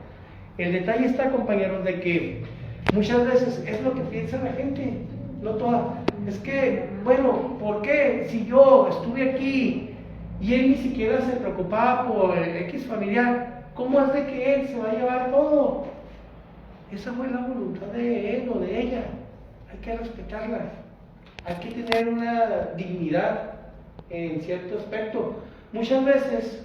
El detalle está, compañeros, de que muchas veces es lo que piensa la gente, no toda. Es que, bueno, ¿por qué si yo estuve aquí y él ni siquiera se preocupaba por el X familiar, cómo es de que él se va a llevar todo? Esa fue la voluntad de él o de ella, hay que respetarla, hay que tener una dignidad en cierto aspecto. Muchas veces,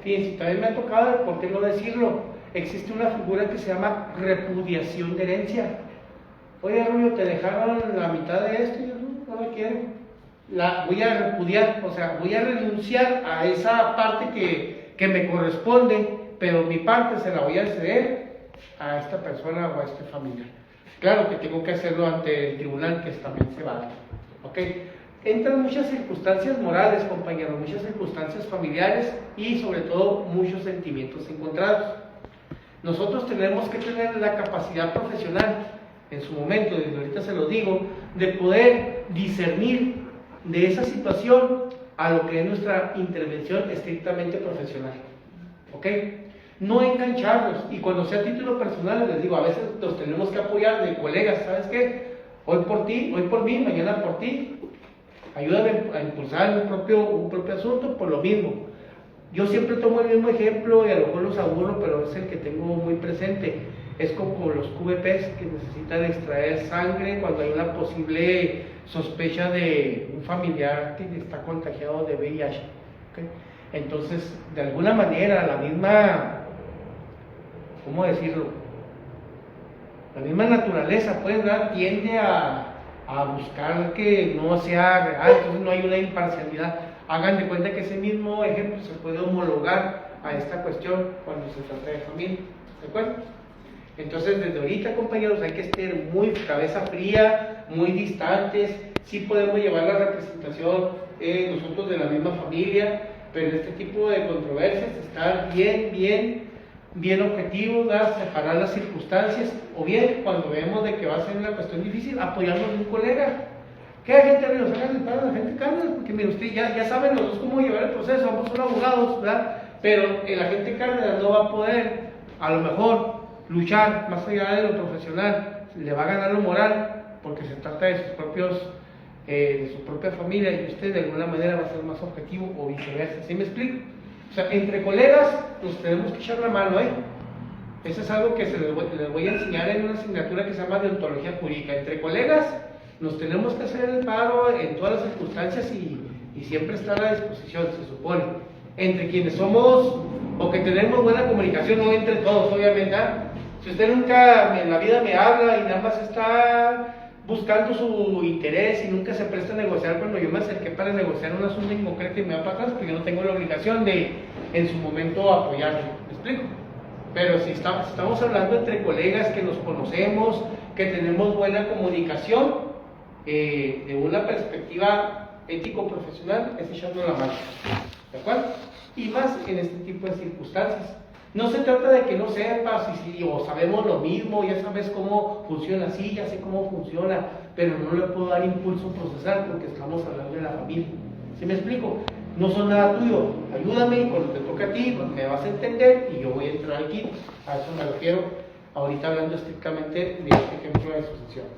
fíjense, también me ha tocado, ¿por qué no decirlo? Existe una figura que se llama repudiación de herencia. Oye, Rubio, te dejaron la mitad de esto y yo no lo quiero. Voy a repudiar, o sea, voy a renunciar a esa parte que me corresponde, pero mi parte se la voy a ceder a esta persona o a este familiar. Claro que tengo que hacerlo ante el tribunal, que también se vale. ¿Ok? Entran muchas circunstancias morales, compañeros, muchas circunstancias familiares y sobre todo muchos sentimientos encontrados. Nosotros tenemos que tener la capacidad profesional, en su momento, desde ahorita se lo digo, de poder discernir de esa situación a lo que es nuestra intervención estrictamente profesional. ¿Ok? No engancharnos, y cuando sea a título personal, les digo, a veces los tenemos que apoyar de colegas, ¿sabes qué? Hoy por ti, hoy por mí, mañana por ti. Ayúdame a impulsar un propio asunto por lo mismo. Yo siempre tomo el mismo ejemplo y a lo mejor los aburro, pero es el que tengo muy presente. Es como los QVPs que necesitan extraer sangre cuando hay una posible sospecha de un familiar que está contagiado de VIH. ¿Okay? Entonces, de alguna manera, la misma, ¿cómo decirlo? La misma naturaleza, pues, ¿verdad? Tiende a buscar que no sea real, entonces no hay una imparcialidad. Hagan de cuenta que ese mismo ejemplo se puede homologar a esta cuestión cuando se trata de familia, ¿de acuerdo? Entonces, desde ahorita, compañeros, hay que estar muy cabeza fría, muy distantes. Sí podemos llevar la representación nosotros de la misma familia, pero en este tipo de controversias estar bien objetivos, ¿verdad? Separar las circunstancias, o bien cuando vemos de que va a ser una cuestión difícil, apoyarnos de un colega. ¿Qué gente nos haga el paro a la gente Cárdenas? Porque mire, usted ya saben los dos cómo llevar el proceso, ambos son abogados, ¿verdad? Pero el agente Cárdenas no va a poder, a lo mejor, luchar más allá de lo profesional, le va a ganar lo moral, porque se trata de su propia familia, y usted de alguna manera va a ser más objetivo o viceversa. ¿Sí me explico? O sea, entre colegas nos tenemos que echar la mano, ¿eh? Eso es algo que les voy a enseñar en una asignatura que se llama deontología jurídica. Entre colegas nos tenemos que hacer el paro en todas las circunstancias y siempre estar a disposición, se supone. Entre quienes somos o que tenemos buena comunicación, no entre todos, obviamente. Si usted nunca en la vida me habla y nada más está buscando su interés y nunca se presta a negociar, cuando yo me acerqué para negociar un asunto en concreto y me va para atrás, porque yo no tengo la obligación de en su momento apoyarlo. ¿Me explico? Pero si estamos hablando entre colegas que nos conocemos, que tenemos buena comunicación, de una perspectiva ético-profesional, es echando la mano. ¿De acuerdo? Y más en este tipo de circunstancias. No se trata de que no sepas o sabemos lo mismo, ya sabes cómo funciona, sí, ya sé cómo funciona, pero no le puedo dar impulso procesal porque estamos hablando de la familia. ¿Sí me explico? No son nada tuyo, ayúdame y cuando te toque a ti, me vas a entender y yo voy a entrar aquí. A eso me refiero, ahorita hablando estrictamente de este ejemplo de sucesiones.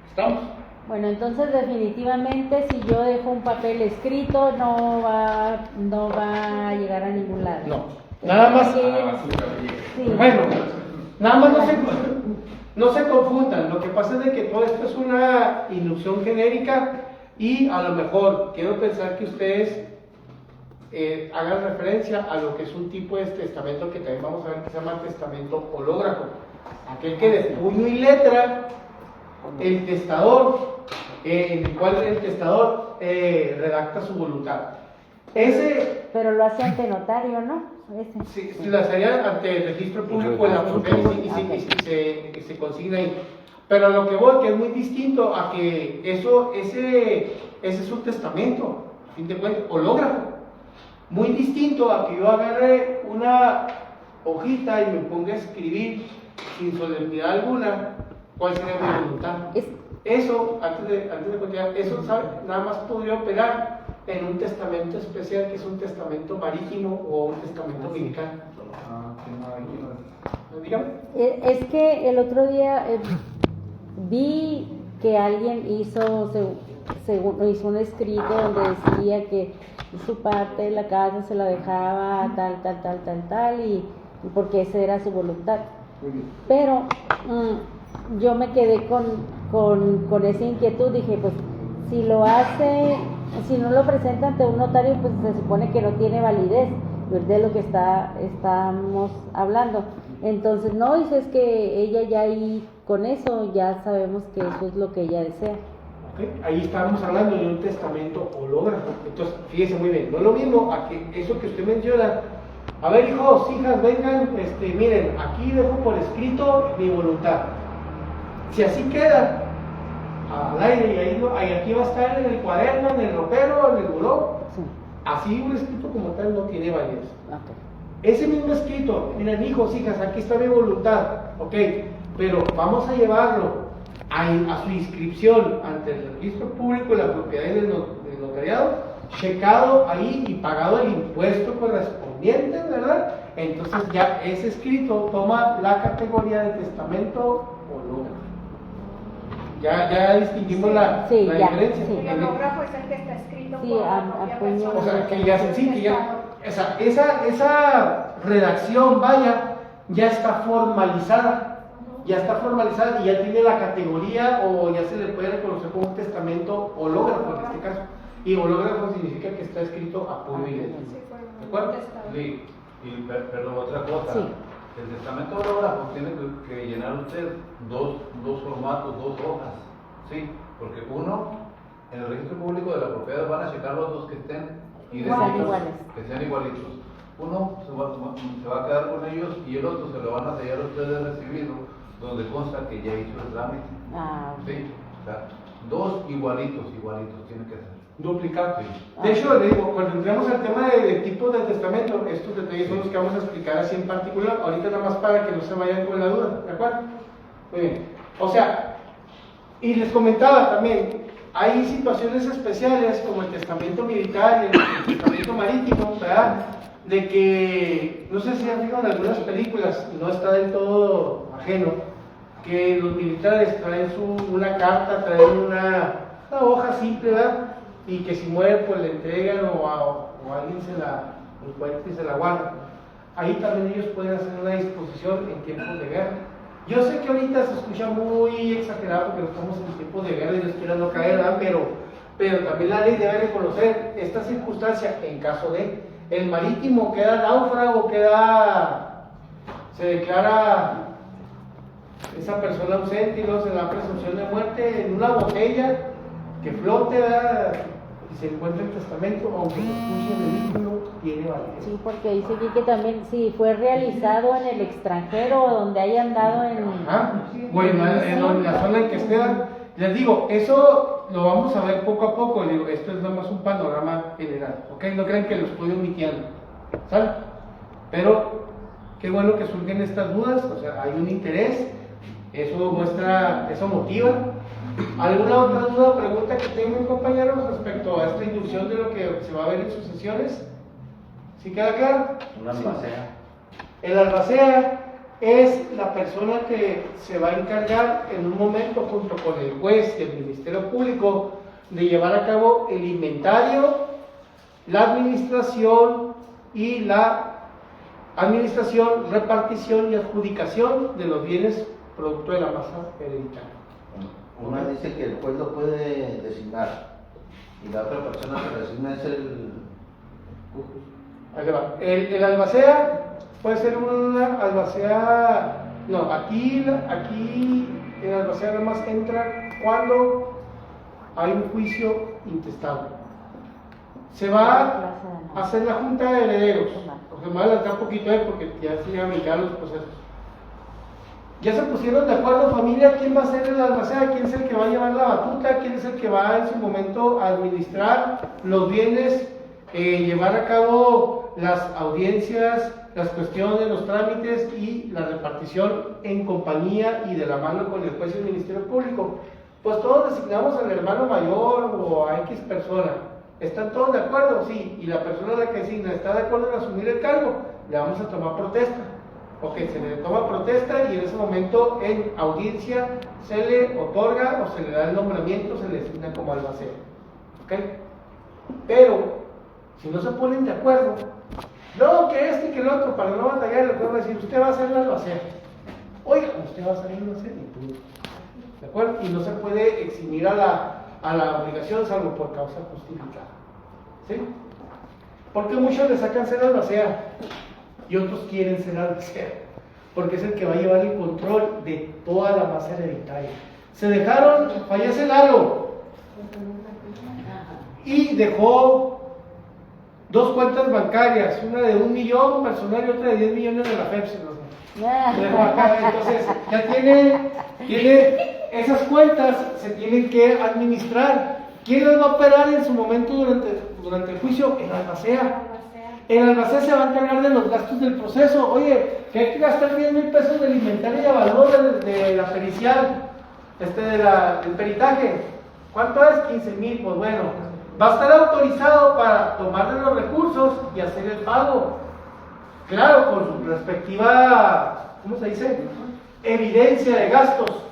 ¿Estamos? Bueno, entonces definitivamente si yo dejo un papel escrito no va a llegar a ningún lado. No, nada más. Sí. Bueno, nada más no se confundan. Lo que pasa es de que todo esto es una inducción genérica y a lo mejor quiero pensar que ustedes hagan referencia a lo que es un tipo de testamento que también vamos a ver que se llama testamento hológrafo. Aquel que de puño y letra el testador, en el cual el testador redacta su voluntad. Ese, Pero lo hace ante notario, ¿no? Ese. si la haría ante el registro público en la propiedad y se consigna ahí. Pero a lo que voy, que es muy distinto a que ese es un testamento, a fin de cuentas, hológrafo. Muy distinto a que yo agarre una hojita y me ponga a escribir sin solemnidad alguna cuál sería mi voluntad. Eso, antes de continuar, eso, ¿sabe? Nada más podría operar en un testamento especial, que es un testamento marítimo o un testamento militar. Dígame. Es que el otro día vi que alguien hizo un escrito donde decía que su parte de la casa se la dejaba tal, y porque esa era su voluntad. Pero yo me quedé con esa inquietud, dije, pues si lo hace, si no lo presenta ante un notario, pues se supone que no tiene validez, de lo que estamos hablando. Entonces, no, dice, es que ella ya ahí con eso ya sabemos que eso es lo que ella desea. Okay. Ahí estábamos hablando de un testamento hológrafo. Entonces, fíjese muy bien, no es lo mismo a que eso que usted menciona. A ver, hijos, hijas, vengan, miren, aquí dejo por escrito mi voluntad. Si así queda al aire y ahí aquí va a estar en el cuaderno, en el ropero, en el buró, Sí. así un escrito como tal no tiene validez. Okay. Ese mismo escrito, miren, hijos, hijas, aquí está mi voluntad, ok, pero vamos a llevarlo a su inscripción ante el registro público de la propiedad del notariado, checado ahí y pagado el impuesto correspondiente, ¿verdad? Entonces ya ese escrito toma la categoría de testamento hológrafo. Ya distinguimos la diferencia. Sí. El hológrafo es el que está escrito Sí, por la a propia puño. persona. O sea, que ya esa redacción, ya está formalizada. Ya está formalizada y ya tiene la categoría o ya se le puede reconocer como un testamento hológrafo en este caso. Y hológrafo significa que está escrito a puño y letra. Sí, fue ¿De acuerdo? testado. Sí, perdón, otra cosa. Sí. El testamento hológrafo tiene que llenar usted dos formatos, dos hojas, ¿sí? Porque uno, en el registro público de la propiedad van a checar los dos que estén idénticos, que sean igualitos. Uno se va a quedar con ellos y el otro se lo van a sellar a ustedes recibido, donde consta que ya hizo el trámite. ¿Sí? O sea, dos igualitos tienen que ser. Duplicado. Sí. De hecho, le digo, cuando entremos al tema de tipos de testamento, estos detalles son los que vamos a explicar así en particular, ahorita nada más para que no se vayan con la duda, ¿de acuerdo? Muy bien. O sea, y les comentaba también, hay situaciones especiales como el testamento militar y el testamento marítimo, ¿verdad? De que, no sé si han fijado en algunas películas, no está del todo ajeno, que los militares traen una carta, traen una hoja simple, ¿verdad? Y que si muere pues le entregan o alguien se la encuentra y se la guarda. Ahí también ellos pueden hacer una disposición en tiempos de guerra. Yo sé que ahorita se escucha muy exagerado porque no estamos en tiempos de guerra y Dios quiera no caer, ¿verdad? Pero también la ley debe reconocer esta circunstancia en caso de el marítimo queda náufrago, se declara esa persona ausente y luego se da presunción de muerte en una botella que flote, ¿verdad? Y se encuentra el testamento, aunque se escuche en el vehículo, tiene validez. Sí, porque dice aquí que también si fue realizado en el extranjero o donde haya andado en... Bueno, en la zona en que esté, les digo, eso lo vamos a ver poco a poco, les digo, esto es nada más un panorama general, ¿ok? No crean que lo estoy omitiendo, ¿sale? Pero qué bueno que surgen estas dudas, o sea, hay un interés, eso motiva. ¿Alguna otra duda o pregunta que tengan, compañeros, respecto a esta inducción de lo que se va a ver en sucesiones? ¿Sí queda claro? Una albacea. El albacea es la persona que se va a encargar en un momento junto con el juez y el Ministerio Público de llevar a cabo el inventario, la administración y repartición y adjudicación de los bienes producto de la masa hereditaria. Una dice que el juez lo puede designar y la otra persona que designa es el Ahí le va. El albacea puede ser una albacea. No, aquí el albacea nada más entra cuando hay un juicio intestado. se va a hacer la junta de herederos. Porque me voy a adelantar un poquito porque ya se llevan a mirar los procesos. Ya se pusieron de acuerdo, familia, quién va a ser el albacea, quién es el que va a llevar la batuta, quién es el que va en su momento a administrar los bienes, llevar a cabo las audiencias, las cuestiones, los trámites y la repartición en compañía y de la mano con el juez y el Ministerio Público. Pues todos designamos al hermano mayor o a X persona. ¿Están todos de acuerdo? Sí. Y la persona a la que designa está de acuerdo en asumir el cargo, le vamos a tomar protesta. Ok, se le toma protesta y en ese momento en audiencia se le otorga o se le da el nombramiento, se le designa como albacea. Ok. Pero, si no se ponen de acuerdo, no, que este y que el otro, para no batallar, el juez va a decir, usted va a ser el albacea. Oiga, usted va a ser el albacea. ¿De acuerdo? Y no se puede eximir a la obligación salvo por causa justificada. ¿Sí? Porque muchos le sacan ser albacea y otros quieren ser albacea, porque es el que va a llevar el control de toda la masa hereditaria. Se dejaron, fallece Lalo y dejó dos cuentas bancarias, una de 1 millón personal y otra de 10 millones de la Pepsi. Entonces ya tiene esas cuentas, se tienen que administrar. ¿Quién las va a operar en su momento durante el juicio? El albacea. El albacea se va a encargar de los gastos del proceso. Oye, que hay que gastar 10,000 pesos del inventario y avalúo de la pericial, del peritaje. ¿Cuánto es? 15,000. Pues bueno, va a estar autorizado para tomar de los recursos y hacer el pago. Claro, con su respectiva, ¿cómo se dice? Evidencia de gastos.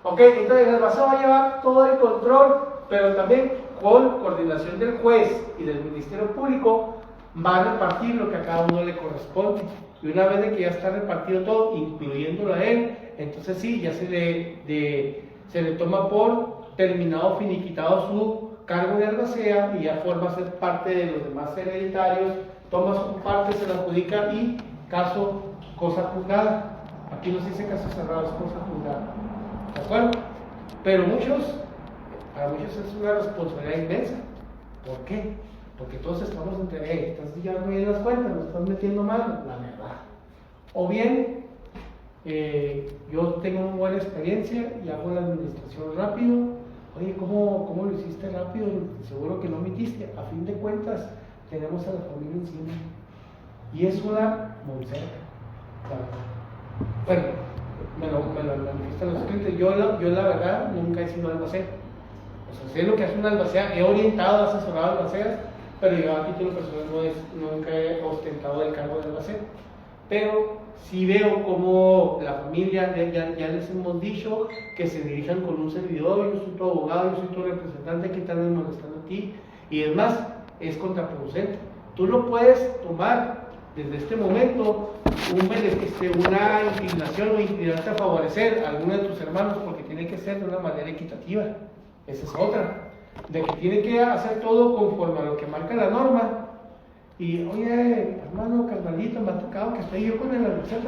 Ok, entonces el albacea va a llevar todo el control, pero también con coordinación del juez y del Ministerio Público va a repartir lo que a cada uno le corresponde. Y una vez de que ya está repartido todo, incluyéndolo a él, entonces sí, ya se le toma por terminado, finiquitado su cargo de albacea y ya forma ser parte de los demás hereditarios, toma su parte, se la adjudica y caso, cosa juzgada. Aquí no se dice caso cerrado, es cosa juzgada. ¿De acuerdo? Pero para muchos es una responsabilidad inmensa. ¿Por qué? Porque todos estamos entre, estás llevando bien las cuentas, nos estás metiendo mal, la verdad. O bien, yo tengo una buena experiencia y hago la administración rápido. Oye, ¿cómo lo hiciste rápido? Seguro que no omitiste. A fin de cuentas, tenemos a la familia encima. Y es una monserga. Bueno, me lo manifiestan los clientes. Yo la verdad nunca he sido albacea. O sea, sé lo que hace un albacea, he orientado, asesorado albaceas, pero yo a título personal nunca he ostentado el cargo de albacea. Pero sí veo como la familia, ya les hemos dicho, que se dirijan con un servidor, yo soy tu abogado, yo soy tu representante, que están molestando a ti, y es más, es contraproducente. Tú lo puedes tomar desde este momento una inclinación o inclinarte a favorecer a alguno de tus hermanos, porque tiene que ser de una manera equitativa. Esa es otra, de que tiene que hacer todo conforme a lo que marca la norma. Y oye, hermano, carnalito, me ha tocado que estoy yo con el albacea.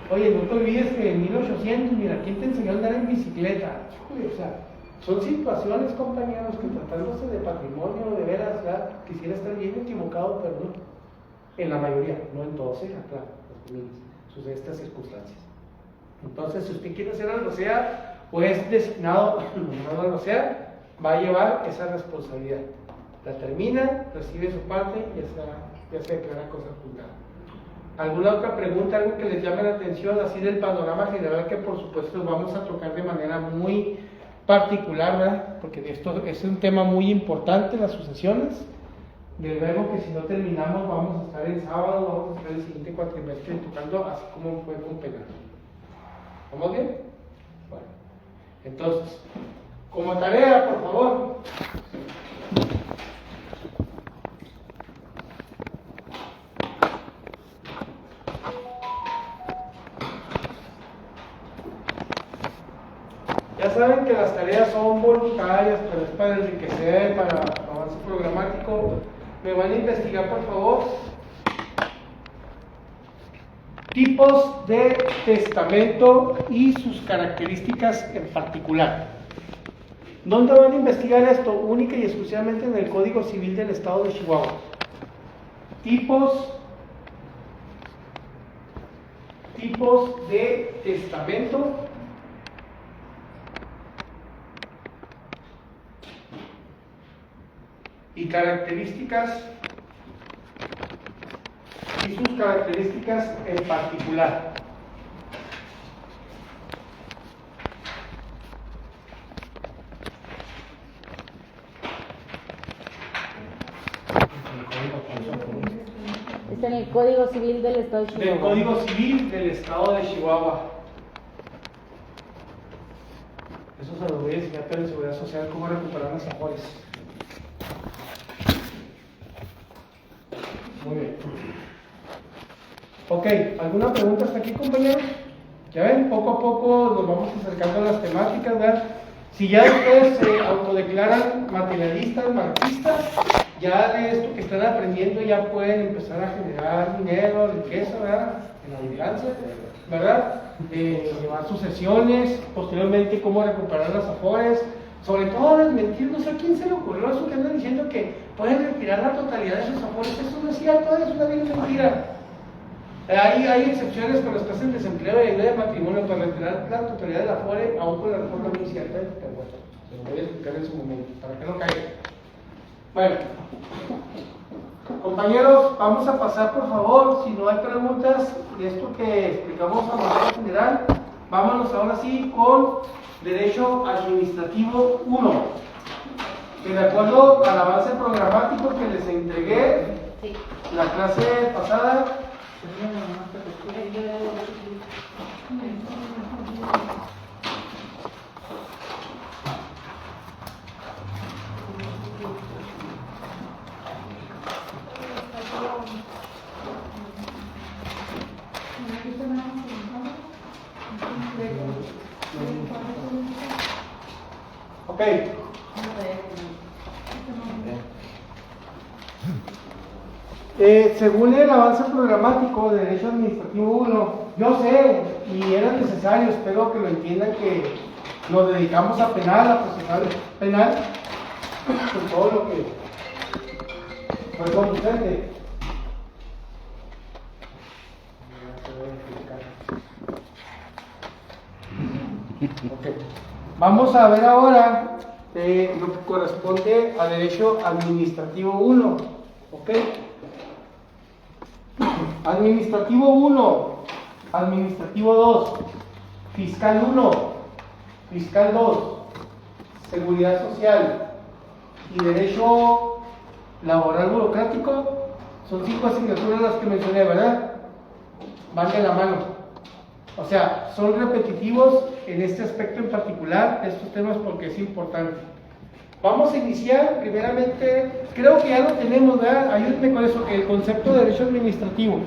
Oye, no te olvides que en 1800, mira, ¿quién te enseñó a andar en bicicleta? O sea, son situaciones, compañeros, que tratándose de patrimonio, de veras, ya quisiera estar bien equivocado, pero no. En la mayoría, no en todos, claro, suceden estas circunstancias. Entonces, si usted quiere hacer albacea, o es designado albacea, va a llevar esa responsabilidad. La termina, recibe su parte y ya se declara cosa juzgada. ¿Alguna otra pregunta, algo que les llame la atención, así del panorama general, que por supuesto vamos a tocar de manera muy particular, ¿verdad? Porque esto es un tema muy importante, las sucesiones. De luego que si no terminamos, vamos a estar el sábado, vamos a estar el siguiente cuatrimestre tocando, así como fue con penal. ¿Vamos bien? Bueno, entonces, como tarea, por favor. Ya saben que las tareas son voluntarias, pero es para enriquecer, para avance programático. Me van a investigar, por favor, tipos de testamento y sus características en particular. ¿Dónde van a investigar esto? Única y exclusivamente en el Código Civil del Estado de Chihuahua. Tipos de testamento y características y sus características en particular. Está en el Código Civil del Estado de Chihuahua. Del Código Civil del Estado de Chihuahua. Eso se lo voy a enseñar en Seguridad Social, cómo recuperar las afores. Muy bien. Ok, ¿alguna pregunta hasta aquí, compañeros? Ya ven, poco a poco nos vamos acercando a las temáticas, ¿verdad? Si ya ustedes se autodeclaran materialistas, marxistas, ya de esto que están aprendiendo ya pueden empezar a generar dinero, riqueza, ¿verdad? En la vigilancia, ¿verdad? Llevar sus sesiones, posteriormente cómo recuperar las afores, sobre todo desmentir, no sé a quién se le ocurrió eso que andan diciendo que pueden retirar la totalidad de sus afores. Eso no es cierto, es una vil mentira. Hay excepciones cuando estás en desempleo y en ley de matrimonio para retirar la totalidad de la afore, aún con la reforma muy cierta, pero bueno, se lo voy a explicar en su momento, para que no caiga. Bueno, compañeros, vamos a pasar por favor, si no hay preguntas de esto que explicamos a manera general, vámonos ahora sí con Derecho Administrativo 1, que de acuerdo al avance programático que les entregué la clase pasada, ok. Según el avance programático de Derecho Administrativo 1, yo sé, y era necesario, espero que lo entiendan, que nos dedicamos a penal, a procesar penal, con todo lo que fue conducente. Okay. Vamos a ver ahora lo que corresponde a Derecho Administrativo 1. ¿Ok? Administrativo 1, Administrativo 2, Fiscal 1, Fiscal 2, Seguridad Social y Derecho Laboral Burocrático. Son 5 asignaturas las que mencioné, ¿verdad? Van de la mano. O sea, son repetitivos en este aspecto en particular, estos temas, porque es importante. Vamos a iniciar primeramente, creo que ya lo tenemos, ¿verdad? Ayúdenme con eso, que el concepto de derecho administrativo.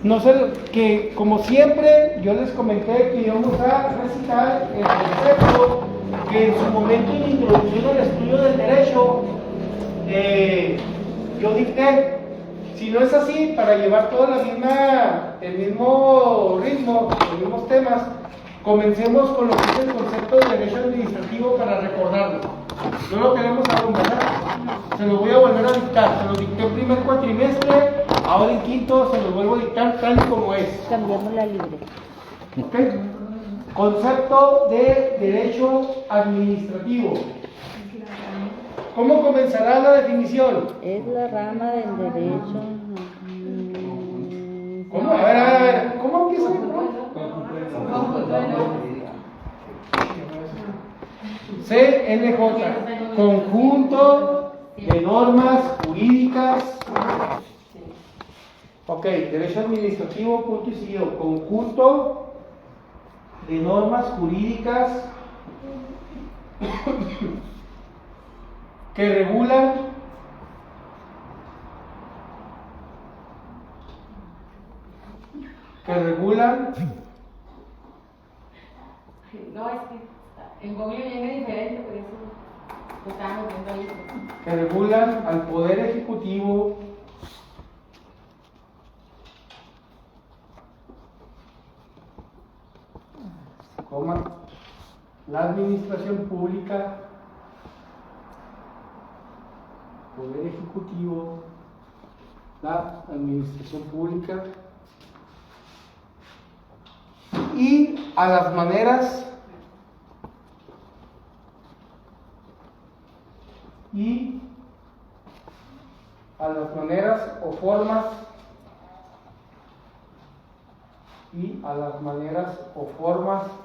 No sé, que como siempre yo les comenté que íbamos a recitar el concepto que en su momento en introducción al estudio del derecho yo dicté. Si no es así, para llevar el mismo ritmo, los mismos temas, comencemos con lo que es el concepto de derecho administrativo para recordarlo. No lo tenemos aún, ¿verdad? Se lo voy a volver a dictar. Se lo dicté en primer cuatrimestre, ahora en quinto se lo vuelvo a dictar tal y como es. Cambiamos la libre. ¿Okay? Concepto de derecho administrativo. ¿Cómo comenzará la definición? Es la rama del derecho. ¿Cómo? A ver. ¿Cómo empieza? CNJ, conjunto de normas jurídicas. Ok, derecho administrativo, punto y seguido. Conjunto de normas jurídicas que regulan No, es que en Google viene diferente, por eso lo estábamos viendo ahí. que regulan al Poder Ejecutivo la administración pública Poder Ejecutivo, la Administración Pública y a las maneras o formas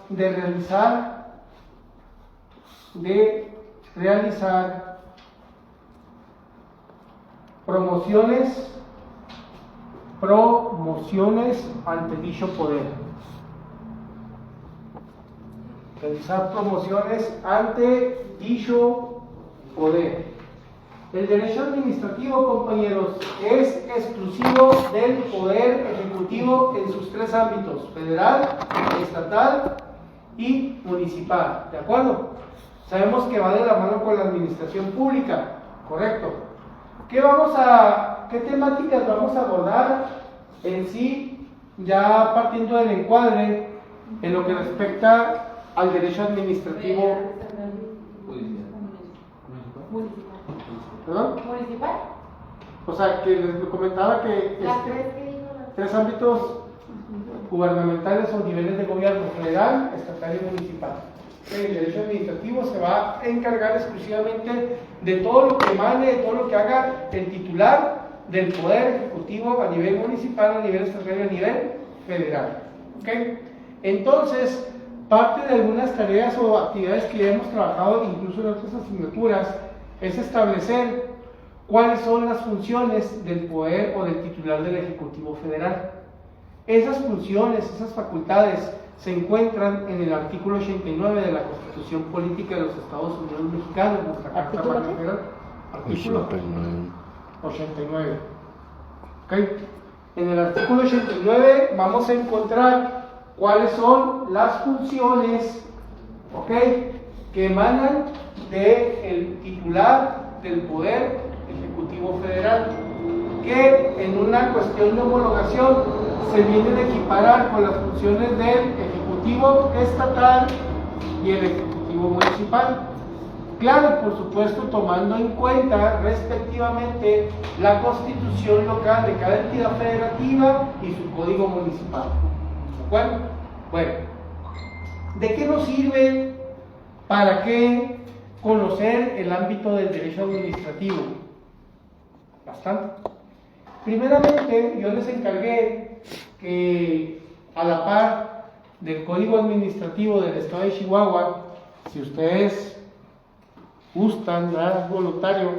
de realizar promociones ante dicho poder. Realizar promociones ante dicho poder. El derecho administrativo, compañeros, es exclusivo del Poder Ejecutivo en sus tres ámbitos: federal, estatal y municipal. ¿De acuerdo? Sabemos que va de la mano con la administración pública, ¿correcto? ¿Qué temáticas vamos a abordar en sí, ya partiendo del encuadre en lo que respecta al derecho administrativo? ¿Perdón? ¿Municipal? O sea, que les comentaba que Las tres que dijo. tres ámbitos gubernamentales o niveles de gobierno: federal, estatal y municipal. El derecho administrativo se va a encargar exclusivamente de todo lo que emane, de todo lo que haga el titular del Poder Ejecutivo a nivel municipal, a nivel estatal y a nivel federal. ¿Okay? Entonces, parte de algunas tareas o actividades que ya hemos trabajado incluso en otras asignaturas es establecer cuáles son las funciones del poder o del titular del Ejecutivo Federal. Esas funciones, esas facultades se encuentran en el artículo 89 de la Constitución Política de los Estados Unidos Mexicanos, nuestra Carta Magna Federal. Artículo 89. ¿Okay? En el artículo 89 vamos a encontrar cuáles son las funciones, ¿okay?, que emanan del titular del Poder Ejecutivo Federal, que en una cuestión de homologación se vienen a equiparar con las funciones del Ejecutivo Estatal y el Ejecutivo Municipal. Claro, por supuesto, tomando en cuenta respectivamente la constitución local de cada entidad federativa y su código municipal. ¿De acuerdo? Bueno, ¿de qué nos sirve? ¿Para qué conocer el ámbito del derecho administrativo? Bastante. Primeramente, yo les encargué que a la par del Código Administrativo del Estado de Chihuahua, si ustedes gustan, ¿verdad?, voluntario,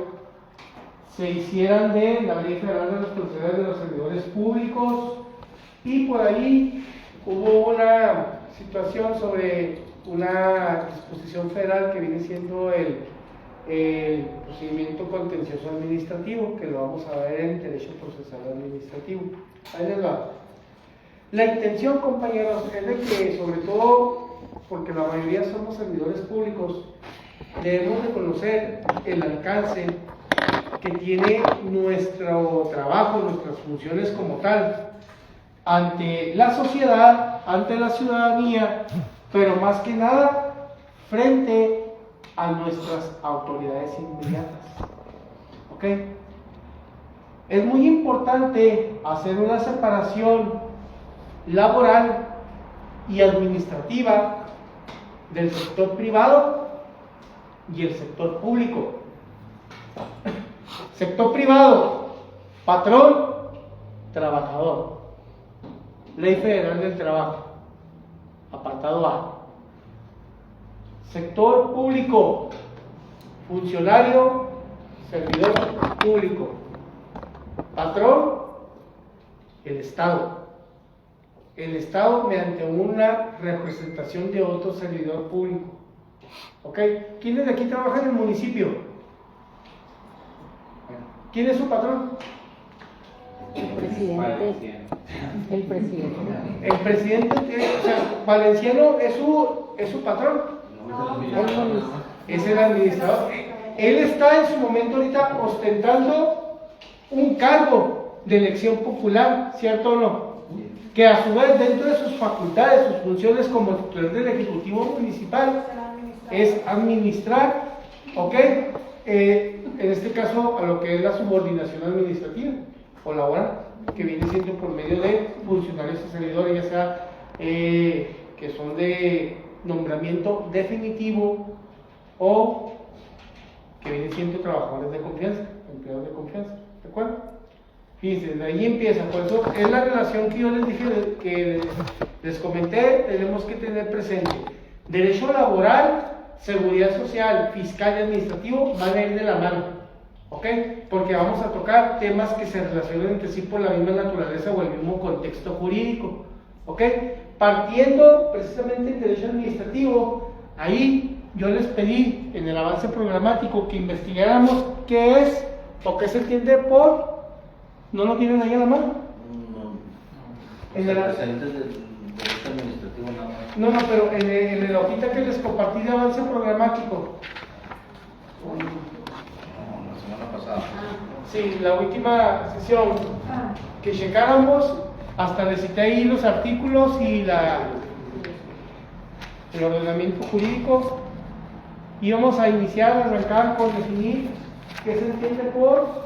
se hicieran de la Ley Federal de Responsabilidades de los Servidores Públicos, y por ahí hubo una situación sobre una disposición federal que viene siendo el procedimiento contencioso administrativo, que lo vamos a ver en Derecho Procesal Administrativo. Ahí les va. La intención, compañeros, es de que, sobre todo porque la mayoría somos servidores públicos, debemos de conocer el alcance que tiene nuestro trabajo, nuestras funciones como tal, ante la sociedad, ante la ciudadanía, pero más que nada frente a nuestras autoridades inmediatas. ¿Ok? Es muy importante hacer una separación laboral y administrativa del sector privado y el sector público. Sector privado: patrón, trabajador. Ley Federal del Trabajo, apartado A. Sector público: funcionario, servidor público. Patrón: el Estado. El Estado mediante una representación de otro servidor público. ¿Ok? ¿Quiénes de aquí trabajan en el municipio? ¿Quién es su patrón? El presidente. El presidente. El presidente, o sea, Valenciano es su patrón. Es el administrador. Él está en su momento ahorita ostentando un cargo de elección popular, ¿cierto o no? Que a su vez, dentro de sus facultades, sus funciones como titular del Ejecutivo Municipal, es administrar, ¿ok?, en este caso a lo que es la subordinación administrativa o laboral, que viene siendo por medio de funcionarios y servidores, ya sea que son de nombramiento definitivo o que vienen siendo trabajadores de confianza, empleados de confianza, ¿de acuerdo? Fíjense, de ahí empieza, por eso es la relación que yo les dije, que les comenté, tenemos que tener presente. Derecho laboral, seguridad social, fiscal y administrativo van a ir de la mano, ¿ok? Porque vamos a tocar temas que se relacionan entre sí por la misma naturaleza o el mismo contexto jurídico, ¿ok? Partiendo precisamente del derecho administrativo, ahí yo les pedí en el avance programático que investigáramos qué es o qué se entiende por, ¿no lo tienen ahí a la mano? No. En el Antecedentes del derecho administrativo nada más. No, pero en la hojita que les compartí de avance programático. No, la semana pasada. Sí, la última sesión. Que checáramos, hasta les cité ahí los artículos y el ordenamiento jurídico. Íbamos a iniciar, a arrancar con definir qué se entiende por...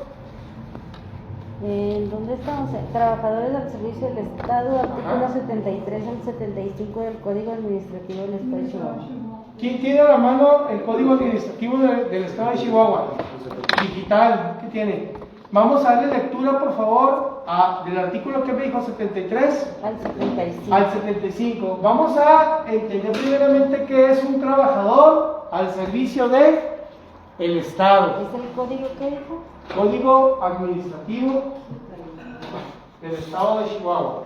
¿Dónde estamos? Trabajadores al servicio del Estado, artículo 73 al 75 del Código Administrativo del Estado de Chihuahua. ¿Quién tiene a la mano el Código Administrativo del Estado de Chihuahua? Digital, ¿qué tiene? Vamos a darle lectura, por favor, del artículo que me dijo 73 Al 75. al 75. Vamos a entender primeramente qué es un trabajador al servicio de el Estado. ¿Es el código que dijo? Código Administrativo del Estado de Chihuahua.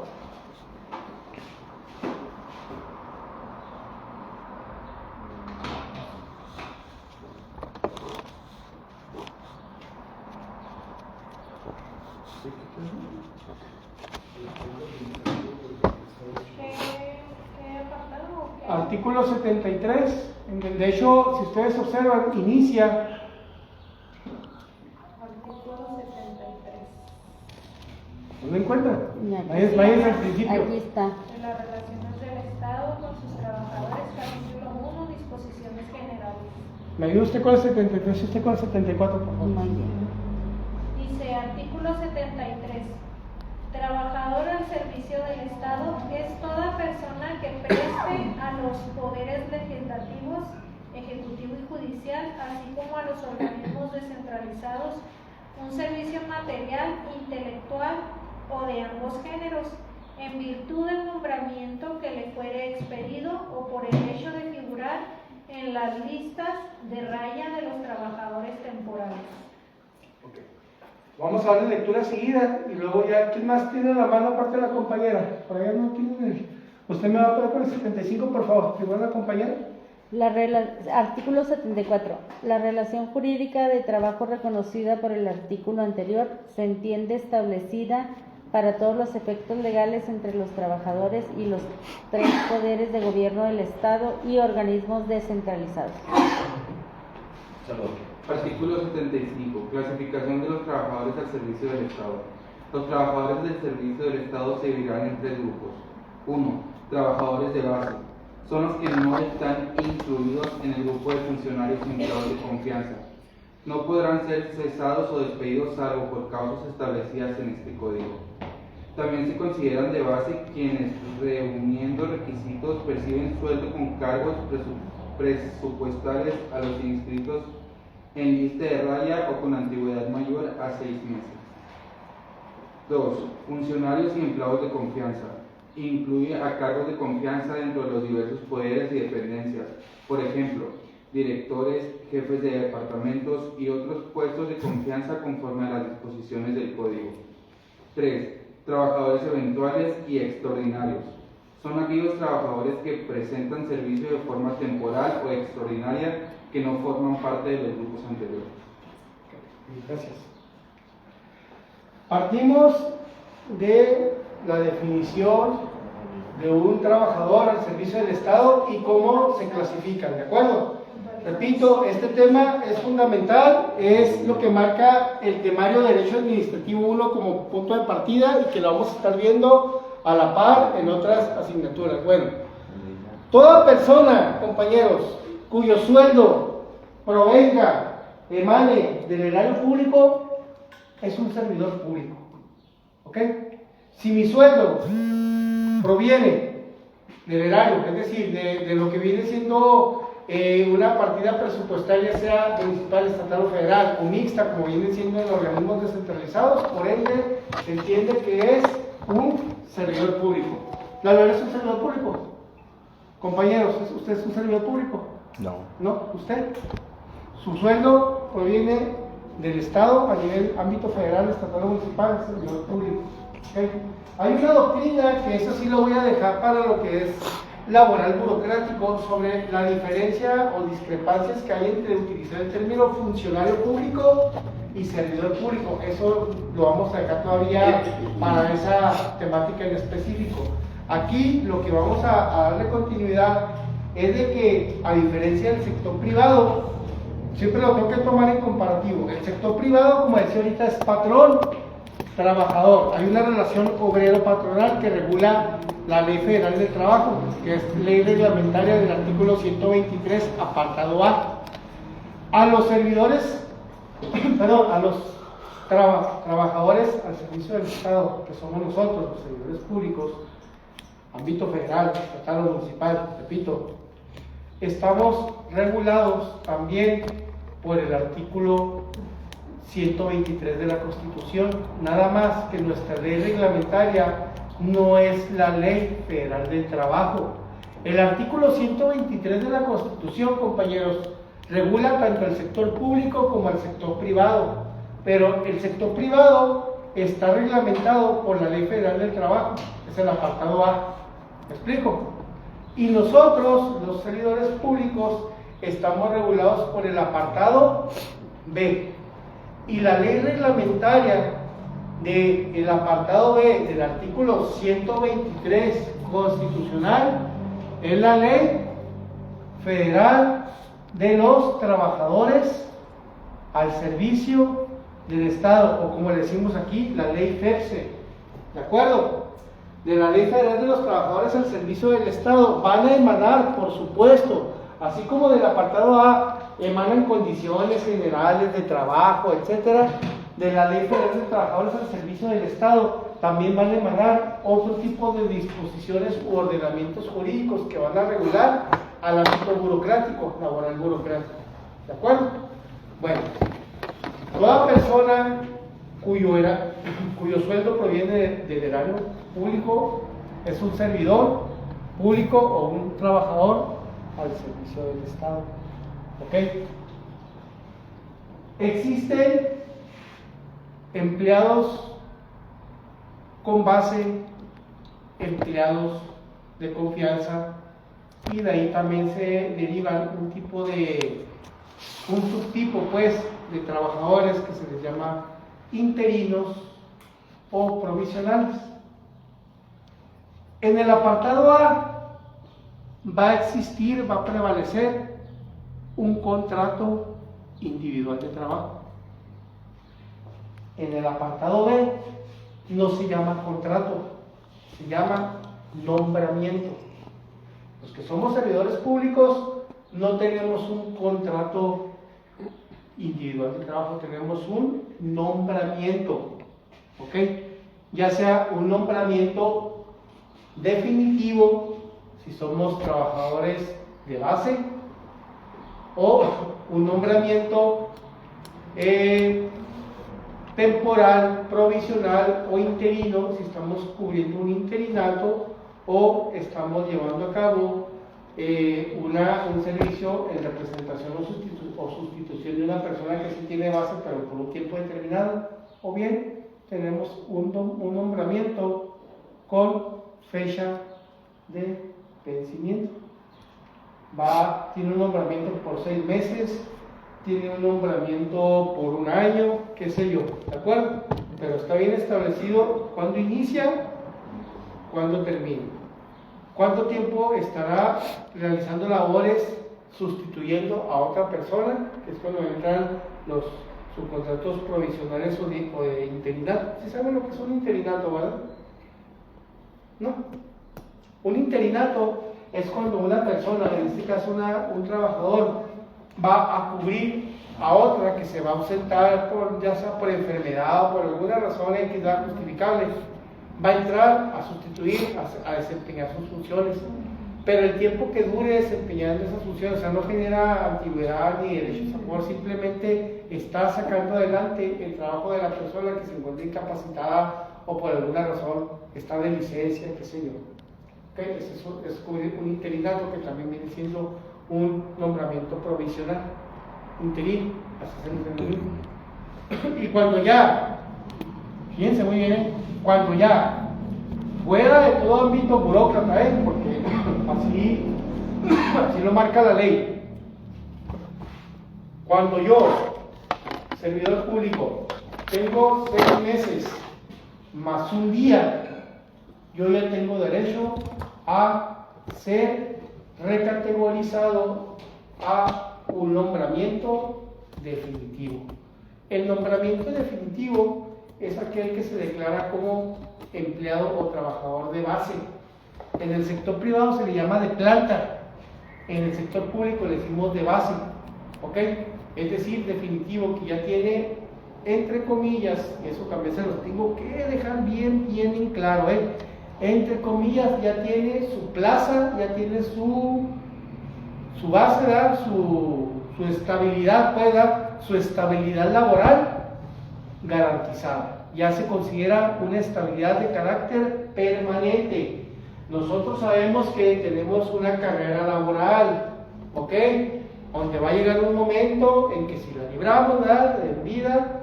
¿Qué apartado o qué? Artículo 73. De hecho, si ustedes observan, inicia. Artículo 73. ¿Dónde encuentran? Aquí. Váyanse al principio. Aquí está. De las relaciones del Estado con sus trabajadores, capítulo 1, disposiciones generales. ¿Me ayuda usted con el 73 y usted con el 74, por favor? Muy bien. Dice, artículo 73. Trabajador al servicio del Estado es toda persona que preste a los poderes legislativos, ejecutivo y judicial, así como a los organismos descentralizados, un servicio material, intelectual o de ambos géneros, en virtud del nombramiento que le fuere expedido o por el hecho de figurar en las listas de raya de los trabajadores temporales. Vamos a darle lectura seguida y luego ya, ¿quién más tiene la mano aparte de la compañera? Por allá no tiene. Usted me va a poner con el 75, por favor. ¿Primero la compañera? Artículo 74. La relación jurídica de trabajo reconocida por el artículo anterior se entiende establecida para todos los efectos legales entre los trabajadores y los tres poderes de gobierno del Estado y organismos descentralizados. Salud. Artículo 75. Clasificación de los trabajadores al servicio del Estado. Los trabajadores del servicio del Estado se dividirán en tres grupos. 1. Trabajadores de base. Son los que no están incluidos en el grupo de funcionarios y empleados de confianza. No podrán ser cesados o despedidos salvo por causas establecidas en este código. También se consideran de base quienes, reuniendo requisitos, perciben sueldo con cargos presupuestales a los inscritos en lista de raya o con antigüedad mayor a 6 meses. 2. Funcionarios y empleados de confianza. Incluye a cargos de confianza dentro de los diversos poderes y dependencias, por ejemplo, directores, jefes de departamentos y otros puestos de confianza conforme a las disposiciones del Código. 3. Trabajadores eventuales y extraordinarios. Son aquellos trabajadores que presentan servicio de forma temporal o extraordinaria que no forman parte de los grupos anteriores. Gracias. Partimos de la definición de un trabajador al servicio del Estado y cómo se clasifican, ¿de acuerdo? Repito, este tema es fundamental, es lo que marca el temario de Derecho Administrativo 1 como punto de partida y que lo vamos a estar viendo a la par en otras asignaturas. Bueno, toda persona, compañeros, cuyo sueldo provenga emane del erario público, es un servidor público. ¿Ok? Si mi sueldo proviene del erario, es decir, de lo que viene siendo una partida presupuestaria, sea municipal, estatal o federal, o mixta, como viene siendo en organismos descentralizados, por ende, se entiende que es un servidor público. ¿La verdad es un servidor público? Compañeros, ¿usted es un servidor público? No. ¿No? ¿Usted? Su sueldo proviene del Estado a nivel ámbito federal, estatal o municipal, es servidor público. ¿Okay? Hay una doctrina que eso sí lo voy a dejar para lo que es laboral burocrático, sobre la diferencia o discrepancias que hay entre utilizar el término funcionario público y servidor público. Eso lo vamos a dejar todavía para esa temática en específico. Aquí lo que vamos a darle continuidad es de que, a diferencia del sector privado, siempre lo tengo que tomar en comparativo. El sector privado, como decía ahorita, es patrón, trabajador. Hay una relación obrero-patronal que regula la Ley Federal del Trabajo, que es ley reglamentaria del artículo 123, apartado A. A los servidores, perdón, a los trabajadores al servicio del Estado, que somos nosotros, los servidores públicos, ámbito federal, estatal o municipal, repito, estamos regulados también por el artículo 123 de la Constitución, nada más que nuestra ley reglamentaria no es la Ley Federal del Trabajo. El artículo 123 de la Constitución, compañeros, regula tanto el sector público como el sector privado, pero el sector privado está reglamentado por la Ley Federal del Trabajo, es el apartado A. ¿Me explico? Y nosotros, los servidores públicos, estamos regulados por el apartado B. Y la ley reglamentaria del apartado B del artículo 123 constitucional es la Ley Federal de los Trabajadores al Servicio del Estado, o como le decimos aquí, la Ley FEPSE. ¿De acuerdo? De la Ley Federal de los Trabajadores al Servicio del Estado van a emanar, por supuesto, así como del apartado A emanan condiciones generales de trabajo, etcétera, de la Ley Federal de Trabajadores al Servicio del Estado también van a emanar otro tipo de disposiciones u ordenamientos jurídicos que van a regular al ámbito burocrático, laboral burocrático. ¿De acuerdo? Bueno, toda persona cuyo sueldo proviene del erario público es un servidor público o un trabajador al servicio del Estado. ¿Ok? Existen empleados con base, empleados de confianza, y de ahí también se derivan un subtipo pues de trabajadores que se les llama interinos o provisionales. En el apartado A va a existir, va a prevalecer un contrato individual de trabajo. En el apartado B no se llama contrato, se llama nombramiento. Los que somos servidores públicos no tenemos un contrato individual de trabajo, tenemos un nombramiento, ¿ok? Ya sea un nombramiento definitivo, si somos trabajadores de base, o un nombramiento temporal, provisional o interino, si estamos cubriendo un interinato o estamos llevando a cabo un servicio en representación o sustitución de una persona que sí tiene base pero por un tiempo determinado, o bien tenemos un nombramiento con fecha de vencimiento. Tiene un nombramiento por 6 meses, tiene un nombramiento por 1 año, qué sé yo, ¿de acuerdo? Pero está bien establecido cuándo inicia, cuándo termina. ¿Cuánto tiempo estará realizando labores sustituyendo a otra persona? Que es cuando entran los subcontratos provisionales o de interinato. ¿Sí saben lo que es un interinato, verdad? ¿No? Un interinato es cuando una persona, en este caso un trabajador, va a cubrir a otra que se va a ausentar por, ya sea por enfermedad o por alguna razón que sea justificable, va a entrar a sustituir, a desempeñar sus funciones. Pero el tiempo que dure desempeñando esas funciones, o sea, no genera antigüedad ni derechos a favor, simplemente está sacando adelante el trabajo de la persona que se encuentra incapacitada o por alguna razón está de licencia, qué sé yo. ¿Okay? Ese es un interinato que también viene siendo un nombramiento provisional. Interino, así se le denomina. Y cuando ya, fíjense muy bien, cuando ya fuera de todo ámbito burócrata, porque así lo marca la ley. Cuando yo, servidor público, tengo 6 meses más un día, yo ya tengo derecho a ser recategorizado a un nombramiento definitivo. El nombramiento definitivo es aquel que se declara como empleado o trabajador de base. En el sector privado se le llama de planta, en el sector público le decimos de base, ¿ok? Es decir, definitivo, que ya tiene, entre comillas, eso también se los tengo que dejar bien en claro, entre comillas, ya tiene su plaza, ya tiene su base, ¿verdad? Su estabilidad, puede dar su estabilidad laboral garantizada. Ya se considera una estabilidad de carácter permanente. Nosotros sabemos que tenemos una carrera laboral, ¿ok? Donde va a llegar un momento en que si la libramos, ¿verdad?, de vida,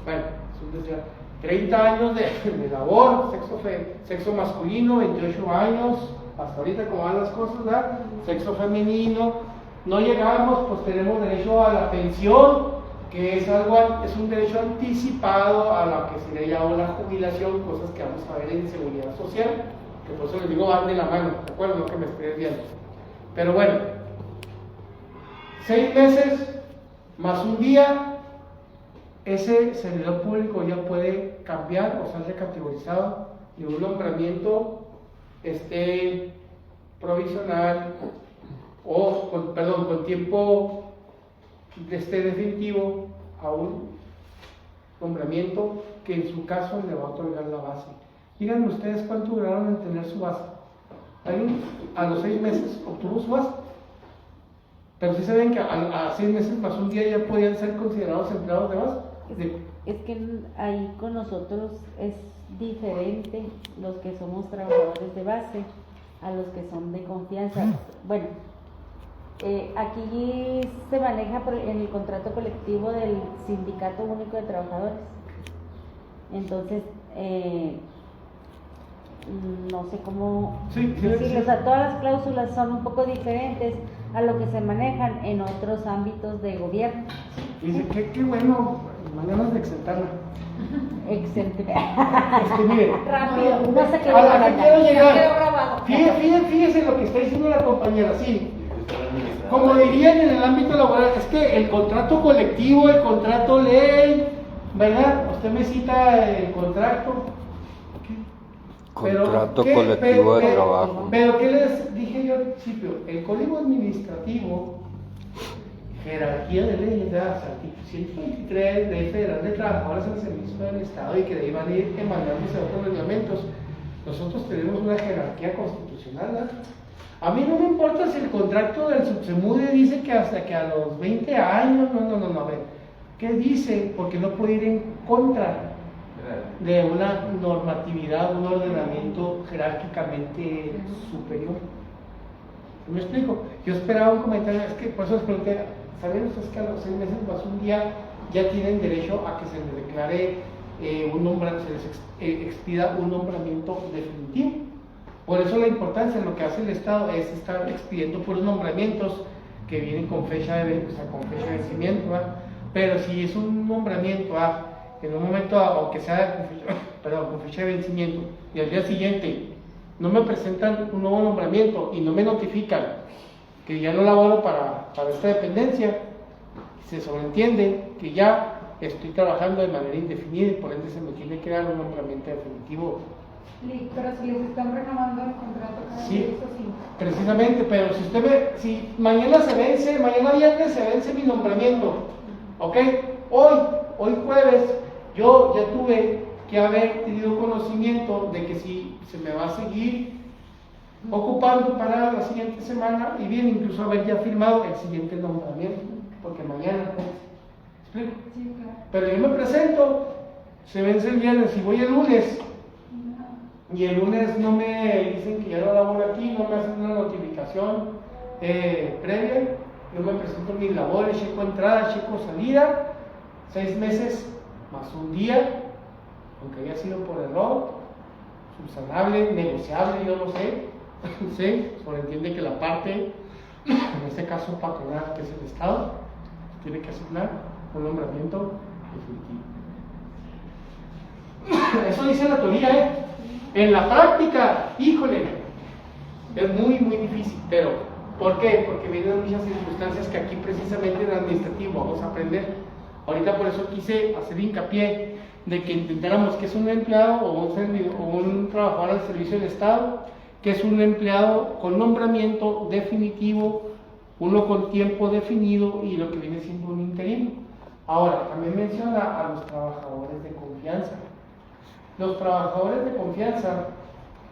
bueno, son 30 años de labor, sexo masculino, 28 años, hasta ahorita como van las cosas, ¿verdad? Sexo femenino, no llegamos, pues tenemos derecho a la pensión, que es un derecho anticipado a lo que se le llama la jubilación, cosas que vamos a ver en seguridad social, que por eso les digo van de la mano, ¿de acuerdo? No que me estés viendo. Pero bueno, 6 meses más un día, ese servidor público ya puede cambiar o ser recategorizado de un nombramiento provisional o con tiempo definitivo a un nombramiento que en su caso le va a otorgar la base. Díganme ustedes cuánto duraron en tener su base. ¿Alguien a los 6 meses obtuvo su base? Pero sí saben que a 6 meses más un día ya podían ser considerados empleados de base. Es que ahí con nosotros es diferente los que somos trabajadores de base a los que son de confianza. Bueno, aquí se maneja en el contrato colectivo del Sindicato Único de Trabajadores. Entonces, no sé cómo decirlo, o sea, todas las cláusulas son un poco diferentes a lo que se manejan en otros ámbitos de gobierno. Dice, qué bueno, mañana de exentarla. Mire, Rápido. No sé qué a la que quiero llegar. Quedó grabado. Fíjese lo que está diciendo la compañera, sí. Como dirían en el ámbito laboral, es que el contrato colectivo, el contrato ley, ¿verdad? Usted me cita el contrato. Contrato colectivo de trabajo. Pero ¿qué les dije yo al principio? El código administrativo, jerarquía de leyes, artículo 123 de Federal de Trabajadores al Servicio del Estado, y que de ahí van a ir emanándose otros reglamentos. Nosotros tenemos una jerarquía constitucional, ¿verdad? A mí no me importa si el contrato del Subsemude dice que hasta que a los 20 años, no, a ver, ¿qué dice? Porque no puede ir en contra de una normatividad, un ordenamiento jerárquicamente superior. ¿Me explico? Yo esperaba un comentario, es que por eso les pregunté, ¿saben ustedes que a los 6 meses más un día ya tienen derecho a que se les declare se les expida un nombramiento definitivo? Por eso la importancia en lo que hace el Estado es estar expidiendo por nombramientos que vienen con fecha de vencimiento, ¿verdad? Pero si es un nombramiento en un momento, aunque sea con fecha de vencimiento, y al día siguiente no me presentan un nuevo nombramiento y no me notifican que ya no laboro para esta dependencia, se sobreentiende que ya estoy trabajando de manera indefinida y por ende se me tiene que dar un nombramiento definitivo. Pero si les están renovando el contrato cada Sí, vez, eso sí. Precisamente, pero si mañana viernes se vence mi nombramiento, ¿ok? Hoy jueves, yo ya tuve que haber tenido conocimiento de que si se me va a seguir ocupando para la siguiente semana y bien incluso haber ya firmado el siguiente nombramiento, porque mañana, ¿explico? Sí, claro. Pero yo me presento, se vence el viernes y voy el lunes. Y el lunes no me dicen que ya no laboro aquí, no me hacen una notificación previa, no me presento mis labores, checo entrada, checo salida, 6 meses más un día, aunque haya sido por error, subsanable, negociable, yo no sé, ¿sí? Sobreentiende que la parte, en este caso patronal, que es el Estado, tiene que asignar un nombramiento definitivo. Eso dice la teoría, ¿eh? En la práctica, híjole, es muy, muy difícil, pero ¿por qué? Porque vienen muchas circunstancias que aquí precisamente en el administrativo vamos a aprender. Ahorita por eso quise hacer hincapié de que intentáramos que es un empleado o un trabajador al servicio del Estado, que es un empleado con nombramiento definitivo, uno con tiempo definido y lo que viene siendo un interino. Ahora, también menciona a los trabajadores de confianza. Los trabajadores de confianza,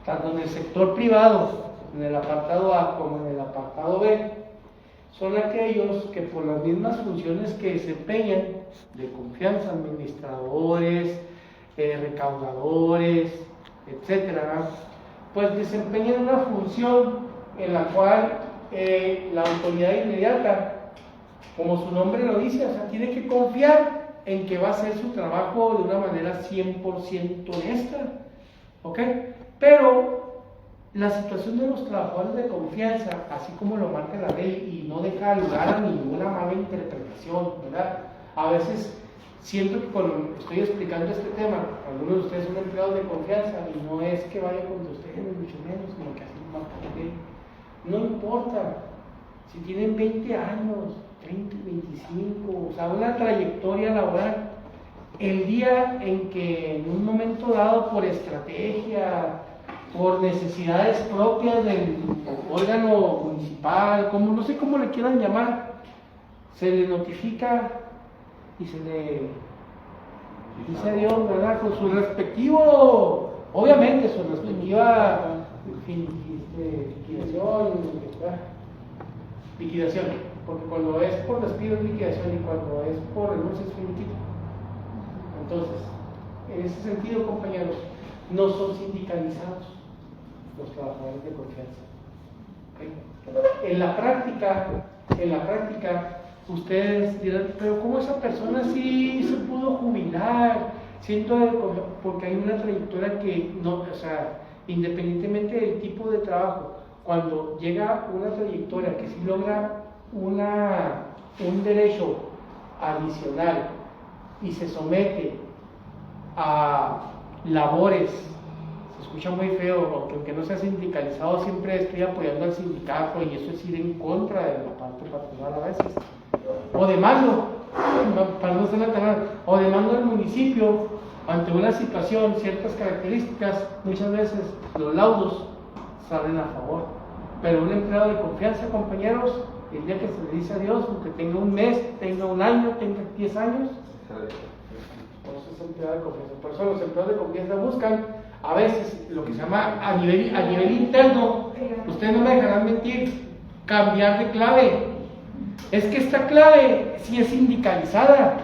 tanto en el sector privado, en el apartado A como en el apartado B, son aquellos que por las mismas funciones que desempeñan de confianza, administradores, recaudadores, etcétera, pues desempeñan una función en la cual la autoridad inmediata, como su nombre lo dice, o sea, tiene que confiar en que va a hacer su trabajo de una manera 100% honesta, ¿ok? Pero la situación de los trabajadores de confianza, así como lo marca la ley, y no deja lugar a ninguna mala interpretación, ¿verdad? A veces siento que cuando estoy explicando este tema, algunos de ustedes son empleados de confianza y no es que vaya contra ustedes, mucho menos, sino que así marca la ley. No importa si tienen 20 años, 20, 25, o sea, una trayectoria laboral, el día en que en un momento dado por estrategia, por necesidades propias del órgano municipal, como no sé cómo le quieran llamar, se le notifica y se le dice adiós, ¿verdad? Con su respectivo, obviamente su respectiva liquidación, porque cuando es por despido es liquidación y cuando es por renuncia es finiquito. Entonces, en ese sentido, compañeros, no son sindicalizados los trabajadores de confianza. ¿Okay? En la práctica, ustedes dirán, pero ¿cómo esa persona sí se pudo jubilar? Porque hay una trayectoria que no, o sea, independientemente del tipo de trabajo, cuando llega una trayectoria que sí logra un derecho adicional y se somete a labores, se escucha muy feo, aunque no sea sindicalizado, siempre estoy apoyando al sindicato y eso es ir en contra de la parte patronal a veces, o demando, para no ser o demando al municipio ante una situación, ciertas características, muchas veces los laudos salen a favor, pero un empleado de confianza, compañeros, el día que se le dice adiós, aunque tenga un mes, tenga un año, tenga 10 años, por eso es empleado de confianza. Por eso los empleados de confianza buscan a veces lo que se llama a nivel interno, ustedes no me dejarán mentir, cambiar de clave. Es que esta clave sí es sindicalizada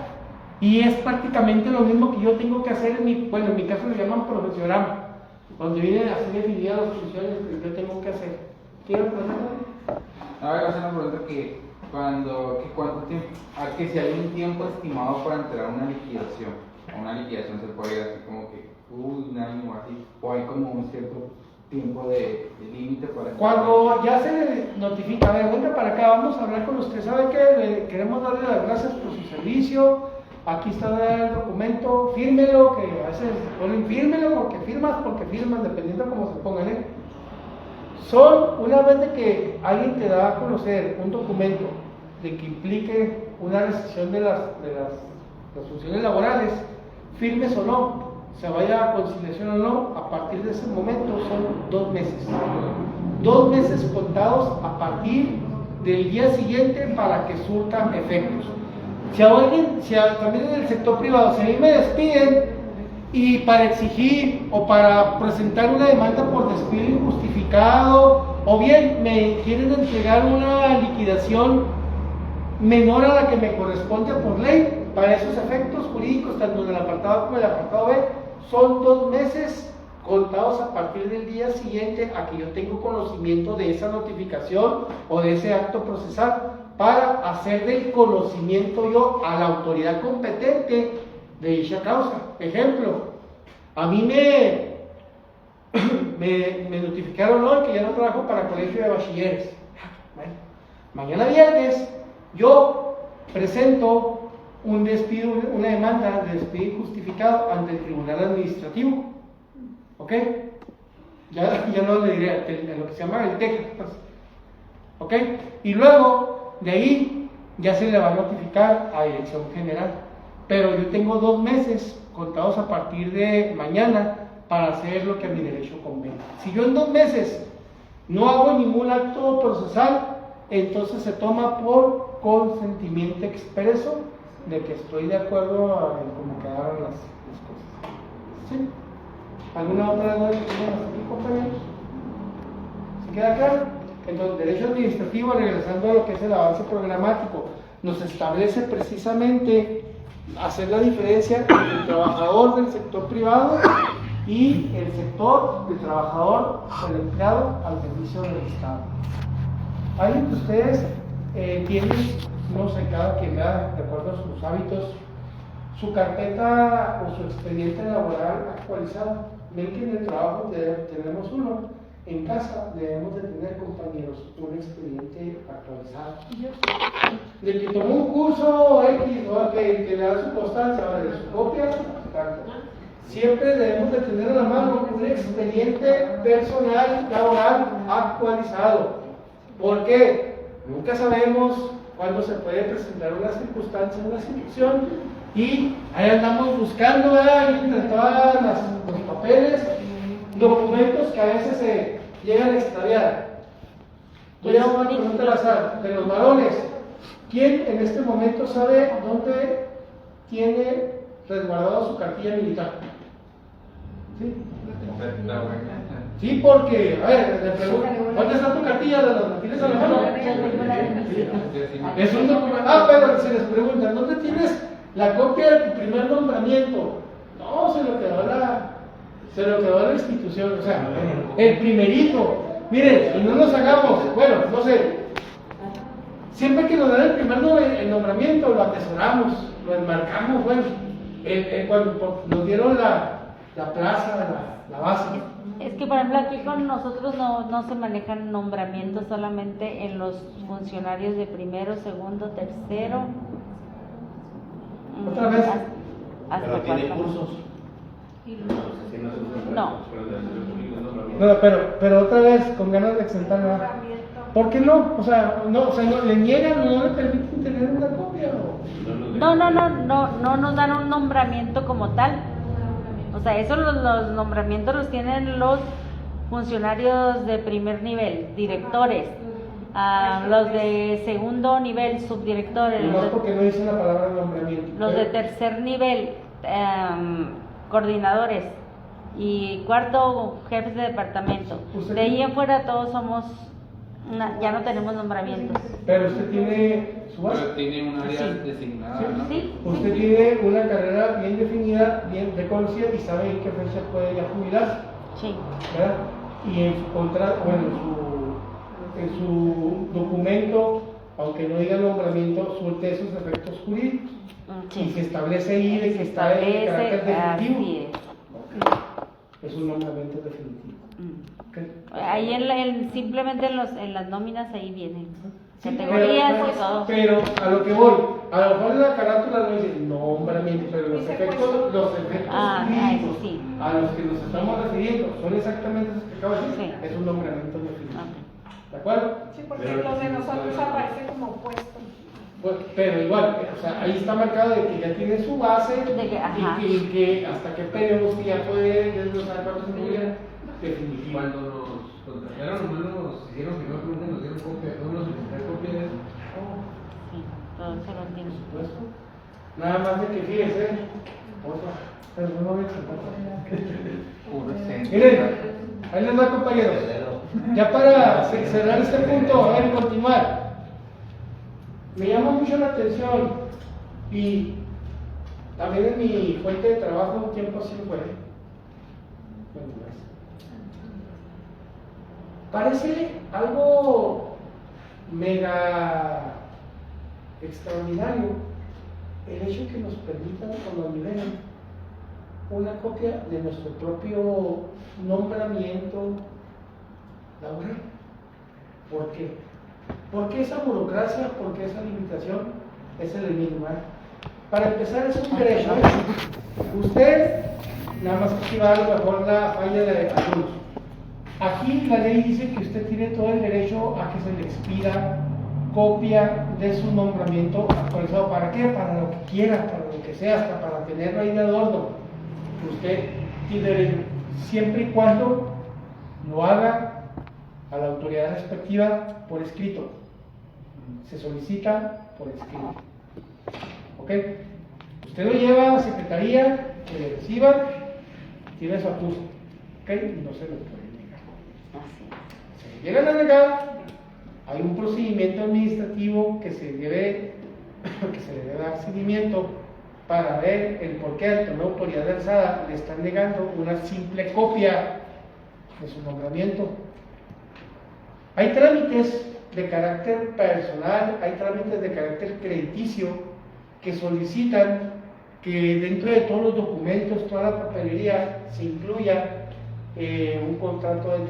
y es prácticamente lo mismo que yo tengo que hacer en mi caso le llaman profesional, donde vienen a ser definidas las funciones que yo tengo que hacer. ¿Quieren preguntar? A ver, hacer una pregunta que cuánto tiempo, que si hay un tiempo estimado para entregar una liquidación. Una liquidación se puede ir así como que un año o así, o hay como un cierto tiempo de límite para... Cuando ya se le notifica, a ver, venga para acá, vamos a hablar con usted, ¿sabe qué? Queremos darle las gracias por su servicio, aquí está el documento, fírmelo, que a veces ponen fírmelo porque firmas, dependiendo de cómo se pongan, ¿eh? Son, una vez de que alguien te da a conocer un documento de que implique una rescisión de las funciones laborales, firmes o no, se vaya a conciliación o no, a partir de ese momento son 2 meses. 2 meses contados a partir del día siguiente para que surtan efectos. También en el sector privado, si a mí me despiden y para exigir o para presentar una demanda por despido injustificado, o bien me quieren entregar una liquidación menor a la que me corresponde por ley, para esos efectos jurídicos, tanto en el apartado A como en el apartado B, son 2 meses contados a partir del día siguiente a que yo tengo conocimiento de esa notificación o de ese acto procesal, para hacer del conocimiento yo a la autoridad competente de dicha causa. Ejemplo, a mí me notificaron hoy que ya no trabajo para colegio de bachilleres. Bueno, mañana viernes yo presento un despido, una demanda de despido injustificado ante el tribunal administrativo. ¿Ok? Ya no le diré, lo que se llama el TEC. ¿Ok? Y luego de ahí ya se le va a notificar a dirección general. Pero yo tengo 2 meses contados a partir de mañana para hacer lo que a mi derecho convenga. Si yo en 2 meses no hago ningún acto procesal, entonces se toma por consentimiento expreso de que estoy de acuerdo en cómo quedaron las cosas. ¿Sí? ¿Alguna otra duda que tenemos aquí, compañeros? ¿Se queda claro? Entonces, derecho administrativo, regresando a lo que es el avance programático, nos establece precisamente hacer la diferencia entre el trabajador del sector privado y el sector del trabajador o el empleado al servicio del Estado. ¿Alguien de ustedes tiene, no sé, cada quien vea, de acuerdo a sus hábitos, su carpeta o su expediente laboral actualizado? Ven que en el trabajo tenemos uno. En casa debemos de tener, compañeros, un expediente actualizado. Del que tomó un curso X, ¿no? que le da su constancia, de su copia, siempre debemos de tener a la mano un expediente personal laboral actualizado. ¿Por qué? Nunca sabemos cuándo se puede presentar una circunstancia, una situación, y ahí andamos buscando, entre todas los papeles, documentos que a veces se llegan a extraviar. Voy a una pregunta al azar, de los varones, ¿quién en este momento sabe dónde tiene resguardado su cartilla militar? ¿Sí? Sí, porque, a ver, le pregunto, ¿dónde está tu cartilla? ¿La tienes a la mano? Es un documento. Pero si les preguntan, ¿dónde tienes la copia de tu primer nombramiento? No, se lo quedó a la institución, o sea, el primerito. Miren, y no nos hagamos, bueno, no sé, siempre que nos dan el primer nombramiento, lo atesoramos, lo enmarcamos, bueno, cuando nos dieron la plaza, la base. Es que, por ejemplo, aquí con nosotros no se manejan nombramientos, solamente en los funcionarios de primero, segundo, tercero. ¿Otra vez? Hasta tiene cuarto. cursos. No. Pero otra vez, con ganas de exentar, ¿por qué no? O sea, no le niegan, no le permiten tener una copia. No nos dan un nombramiento como tal. O sea, eso los nombramientos los tienen los funcionarios de primer nivel, directores, los de segundo nivel, subdirectores, No porque no dice la palabra nombramiento. los de tercer nivel, coordinadores, y cuarto, jefes de departamento. De ahí en fuera todos somos, ya no tenemos nombramientos. Pero usted tiene su base. Pero tiene un área designada, ¿no? Sí. Usted tiene una carrera bien definida, bien reconocida y sabe en qué fecha puede ya jubilarse, Sí. ¿verdad? Y en su contrato, bueno, en su documento, aunque no diga nombramiento, suelte esos efectos jurídicos. Sí. Y se establece ahí de que está en carácter definitivo. Así Es un nombramiento definitivo. es. Ahí simplemente en las nóminas ahí vienen Sí, categorías y todo. pero a lo que voy, a lo mejor en la carátula no dice nombramiento, pero los efectos jurídicos sí. a los que nos estamos refiriendo son exactamente esos que acabo de decir, Sí. es un nombramiento definitivo. Ok. ¿De acuerdo? Sí, porque los de nosotros aparecen como puestos. Bueno, pero igual, o sea, ahí está marcado de que ya tiene su base De que, ajá. y que hasta qué periodos que ya puede desglosar cuántos tendría definitivo. Cuando nos contrataron, nos hicieron primero que nos dieron copia, no nos solicitar copia de eso. Sí, todo eso lo entiendo. Por supuesto. Nada más de que fíjese, pero no me miren, ahí les va, compañeros. Ya para cerrar este punto, a ver, continuar. Me llama mucho la atención y también en mi fuente de trabajo un tiempo así fue. Parece algo mega extraordinario el hecho que nos permitan cuando liberan una copia de nuestro propio nombramiento laboral. ¿Por qué? ¿Por qué esa burocracia? ¿Por qué esa limitación? Es el enigma. Para empezar, es un derecho. Usted, nada más que va a lo mejor la falla de algunos. Aquí la ley dice que usted tiene todo el derecho a que se le expida copia de su nombramiento actualizado. ¿Para qué? Para lo que quiera, para lo que sea, hasta para tenerlo ahí de adorno. Usted tiene derecho, siempre y cuando lo haga a la autoridad respectiva por escrito. Se solicita por escrito. ¿Ok? Usted lo lleva a la secretaría, que le reciban, tiene su acuse. ¿Ok? Y no se lo puede negar. Si le llegan a negar, hay un procedimiento administrativo que se le debe dar seguimiento para ver el por qué ante una autoridad de alzada le están negando una simple copia de su nombramiento. Hay trámites de carácter personal, hay trámites de carácter crediticio que solicitan que dentro de todos los documentos, toda la papelería, se incluya un contrato en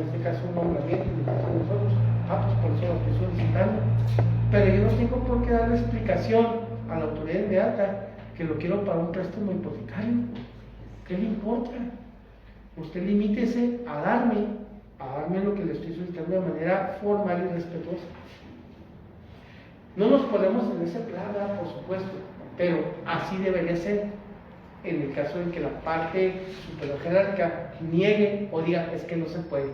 este caso un nombramiento, en el caso de nosotros. Pues por eso lo estoy solicitando. Pero yo no tengo por qué darle explicación a la autoridad inmediata que lo quiero para un préstamo hipotecario. ¿Qué le importa? Usted limítese a darme lo que le estoy solicitando de manera formal y respetuosa. No nos ponemos en ese plan, por supuesto, pero así debería ser en el caso de que la parte superior jerárquica niegue o diga es que no se puede.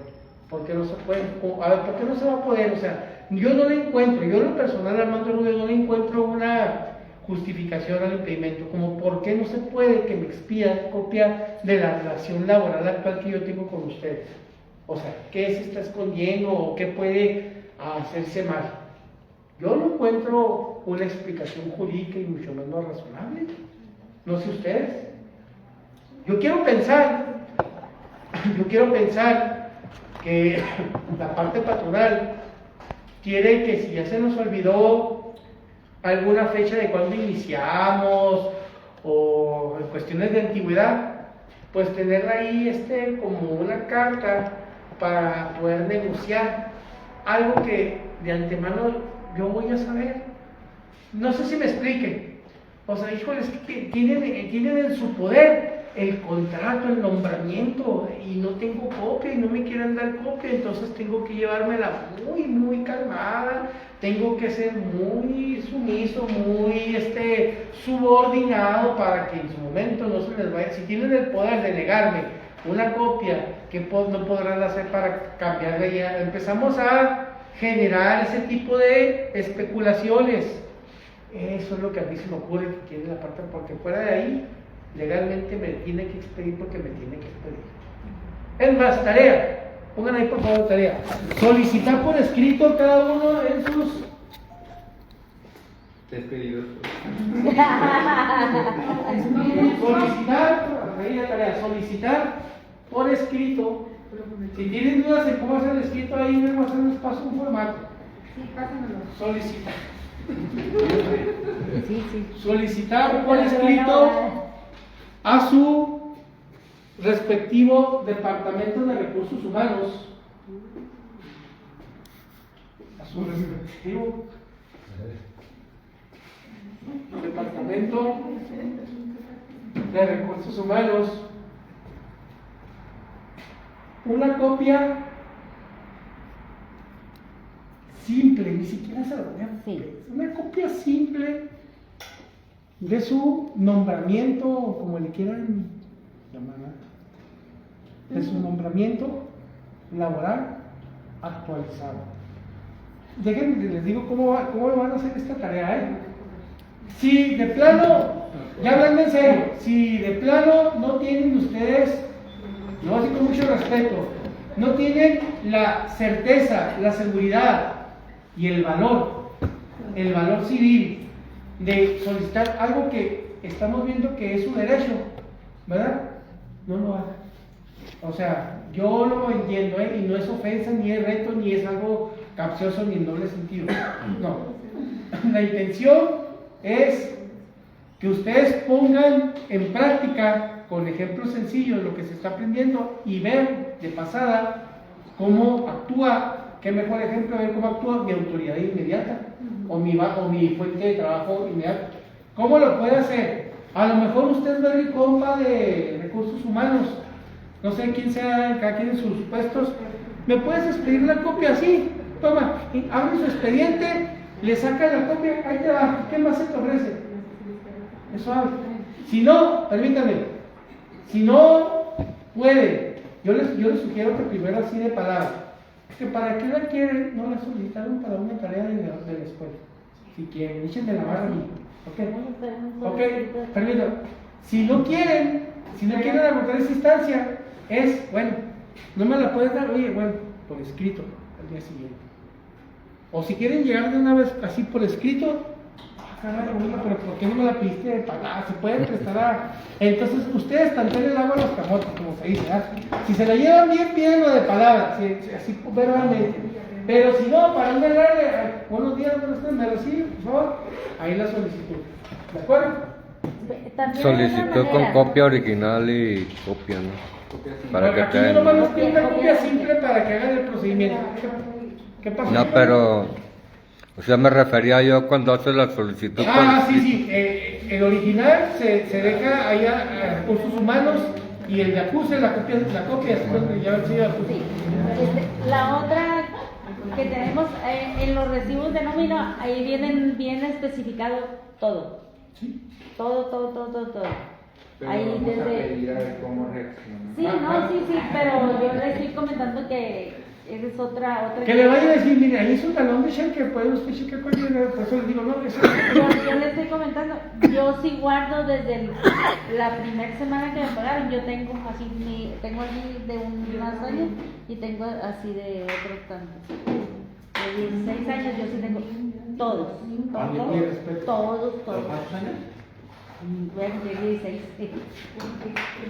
¿Por qué no se puede? A ver, ¿por qué no se va a poder? O sea, yo no le encuentro, yo en lo personal, Armando Rubio, no le encuentro una justificación al impedimento, como por qué no se puede que me expida copia de la relación laboral actual que yo tengo con ustedes. O sea, ¿qué se está escondiendo o qué puede hacerse mal? Yo no encuentro una explicación jurídica y mucho menos razonable. No sé ustedes. Yo quiero pensar que la parte patronal quiere que si ya se nos olvidó alguna fecha de cuando iniciamos o en cuestiones de antigüedad, pues tenerla ahí como una carta para poder negociar algo que de antemano yo voy a saber. No sé si me explique. O sea, híjoles, que tienen en su poder el contrato, el nombramiento, y no tengo copia y no me quieren dar copia, entonces tengo que llevármela muy calmada, tengo que ser muy sumiso, muy subordinado para que en su momento no se les vaya. Si tienen el poder de negarme una copia, ¿qué no podrán hacer para cambiarla ya? Empezamos a generar ese tipo de especulaciones. Eso es lo que a mí se me ocurre que quiere la parte, porque fuera de ahí legalmente me tiene que expedir porque me tiene que expedir. Es más, tarea, pongan ahí por favor tarea, solicitar por escrito cada uno en sus despedidos. solicitar por escrito. Si tienen dudas de cómo hacer el escrito, ahí mismo les paso un formato. Sí, pásenmelo. Solicitar. Sí. Solicitar por escrito a su respectivo departamento de recursos humanos. A su respectivo departamento de recursos humanos una copia simple, ni siquiera se lo voy a Sí. es una copia simple de su nombramiento, o como le quieran llamar, ¿no? De su nombramiento laboral actualizado. Déjenme, les digo cómo van a hacer esta tarea, ¿eh? Si de plano, ya hablando en serio, si de plano no tienen ustedes, no así con mucho respeto, no tienen la certeza, la seguridad y el valor civil de solicitar algo que estamos viendo que es su derecho, ¿verdad? No lo hagan. O sea, yo lo entiendo, ¿eh? Y no es ofensa, ni es reto, ni es algo capcioso, ni en doble sentido. No. La intención es que ustedes pongan en práctica, con ejemplos sencillos, lo que se está aprendiendo y ver de pasada cómo actúa. Qué mejor ejemplo, ver cómo actúa mi autoridad inmediata o mi fuente de trabajo inmediata. ¿Cómo lo puede hacer? A lo mejor usted es very compa de recursos humanos, no sé quién sea, cada quien en sus puestos. ¿Me puedes expedir la copia así? Toma, abre su expediente, le saca la copia, ahí te va, ¿qué más se te ofrece? Eso abre. Si no, permítame, si no puede, yo les sugiero que primero así de palabra, que para qué la quieren, no la solicitaron para una tarea de la escuela. Si quieren, échenme la barra a mí. Ok, permítame. Si no quieren agotar esa instancia, es, bueno, no me la puedes dar, oye, bueno, por escrito, al día siguiente. O si quieren llegar de una vez así por escrito, caray, oiga, pero ¿por qué no me la pediste de palabra? Se puede prestar a... Entonces, ustedes tantean el agua a los camotes, como se dice, ¿verdad? Si se la llevan bien o de palabra, así verbalmente. Pero si no, para no darle, buenos días, buenas tardes, me reciben, por favor, ahí la solicitud. ¿De acuerdo? También Solicitud con copia original y copia, ¿no? Para que aquí te no nomás nos piden una copia simple para que hagan el procedimiento. ¿Qué pasó? No, pero, o sea, me refería yo cuando haces la solicitud. Sí. El original se deja ahí a recursos humanos y el de acuse, la copia es donde ya ha sido acuse. Sí. La otra que tenemos en los recibos de nómina, ahí viene especificado todo. Sí. Todo. Pero Ahí vamos a desde... pedir a ver cómo reacciona. Sí, pero yo le estoy comentando que esa es otra Que le vaya a decir, mire, ahí es un talón de cheque, puede usted chequear cualquier, por eso le digo, no, eso yo le estoy comentando, yo sí guardo desde la primera semana que me pagaron, yo tengo así, tengo aquí de unos años y tengo así de otros tantos. De 16 años yo sí tengo todos. ¿Cuántos años? Bueno, de 16.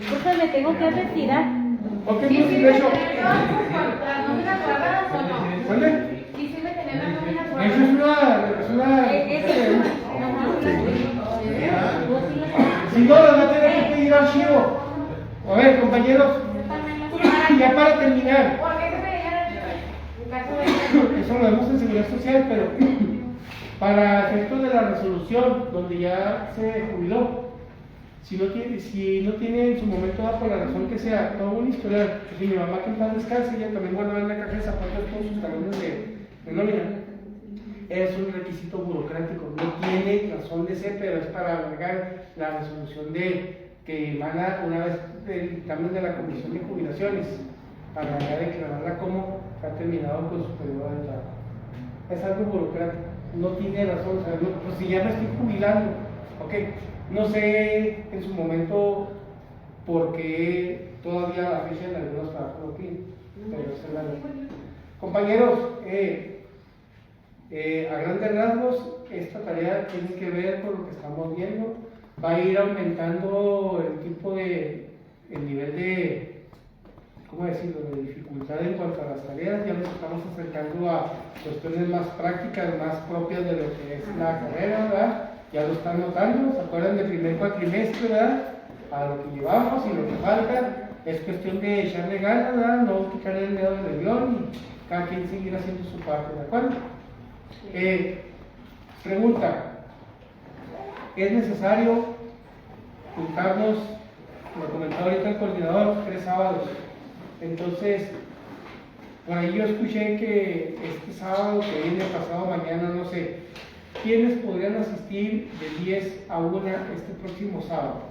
Porque me tengo que retirar. Ok, pues de hecho, ¿Las nóminas guardadas o no? ¿dónde? ¿Y sirve tener las nóminas Eso guardadas? es una Ajá. si no, lo va a tener que pedir archivo. A ver, compañeros, ya para terminar, ¿Por qué se pedía en caso de... eso lo vemos en Seguridad Social, pero para efectos de la resolución, donde ya se jubiló, si no tiene en su momento, por la razón que sea, todo un historial, si mi mamá que en paz descanse, ella también guardaba en la caja de zapatos todos sus talones de nómina, es un requisito burocrático, no tiene razón de ser, pero es para alargar la resolución de que emana una vez el dictamen de la Comisión de Jubilaciones, para ya declararla como que ha terminado con su periodo de trabajo. Es algo burocrático, no tiene razón, o sea, pues si ya me estoy jubilando, ok, no sé en su momento por qué todavía a la fecha en algunos trabajos lo piden, pero esa es la ley. Compañeros, a grandes rasgos, esta tarea tiene que ver con lo que estamos viendo, va a ir aumentando el nivel de, ¿cómo decirlo?, de dificultad en cuanto a las tareas, ya nos estamos acercando a cuestiones más prácticas, más propias de lo que es la carrera, ¿verdad? Ya lo están notando, ¿se acuerdan del primer cuatrimestre, verdad? A lo que llevamos y lo que falta, es cuestión de echarle ganas, ¿verdad? No quitar el dedo del renglón y cada quien seguir haciendo su parte, ¿de acuerdo? Pregunta, ¿es necesario juntarnos, lo comentaba ahorita el coordinador, 3 sábados? Entonces, Por ahí yo escuché que este sábado que viene, pasado mañana, no sé, ¿quiénes podrían asistir de 10 a 1 este próximo sábado?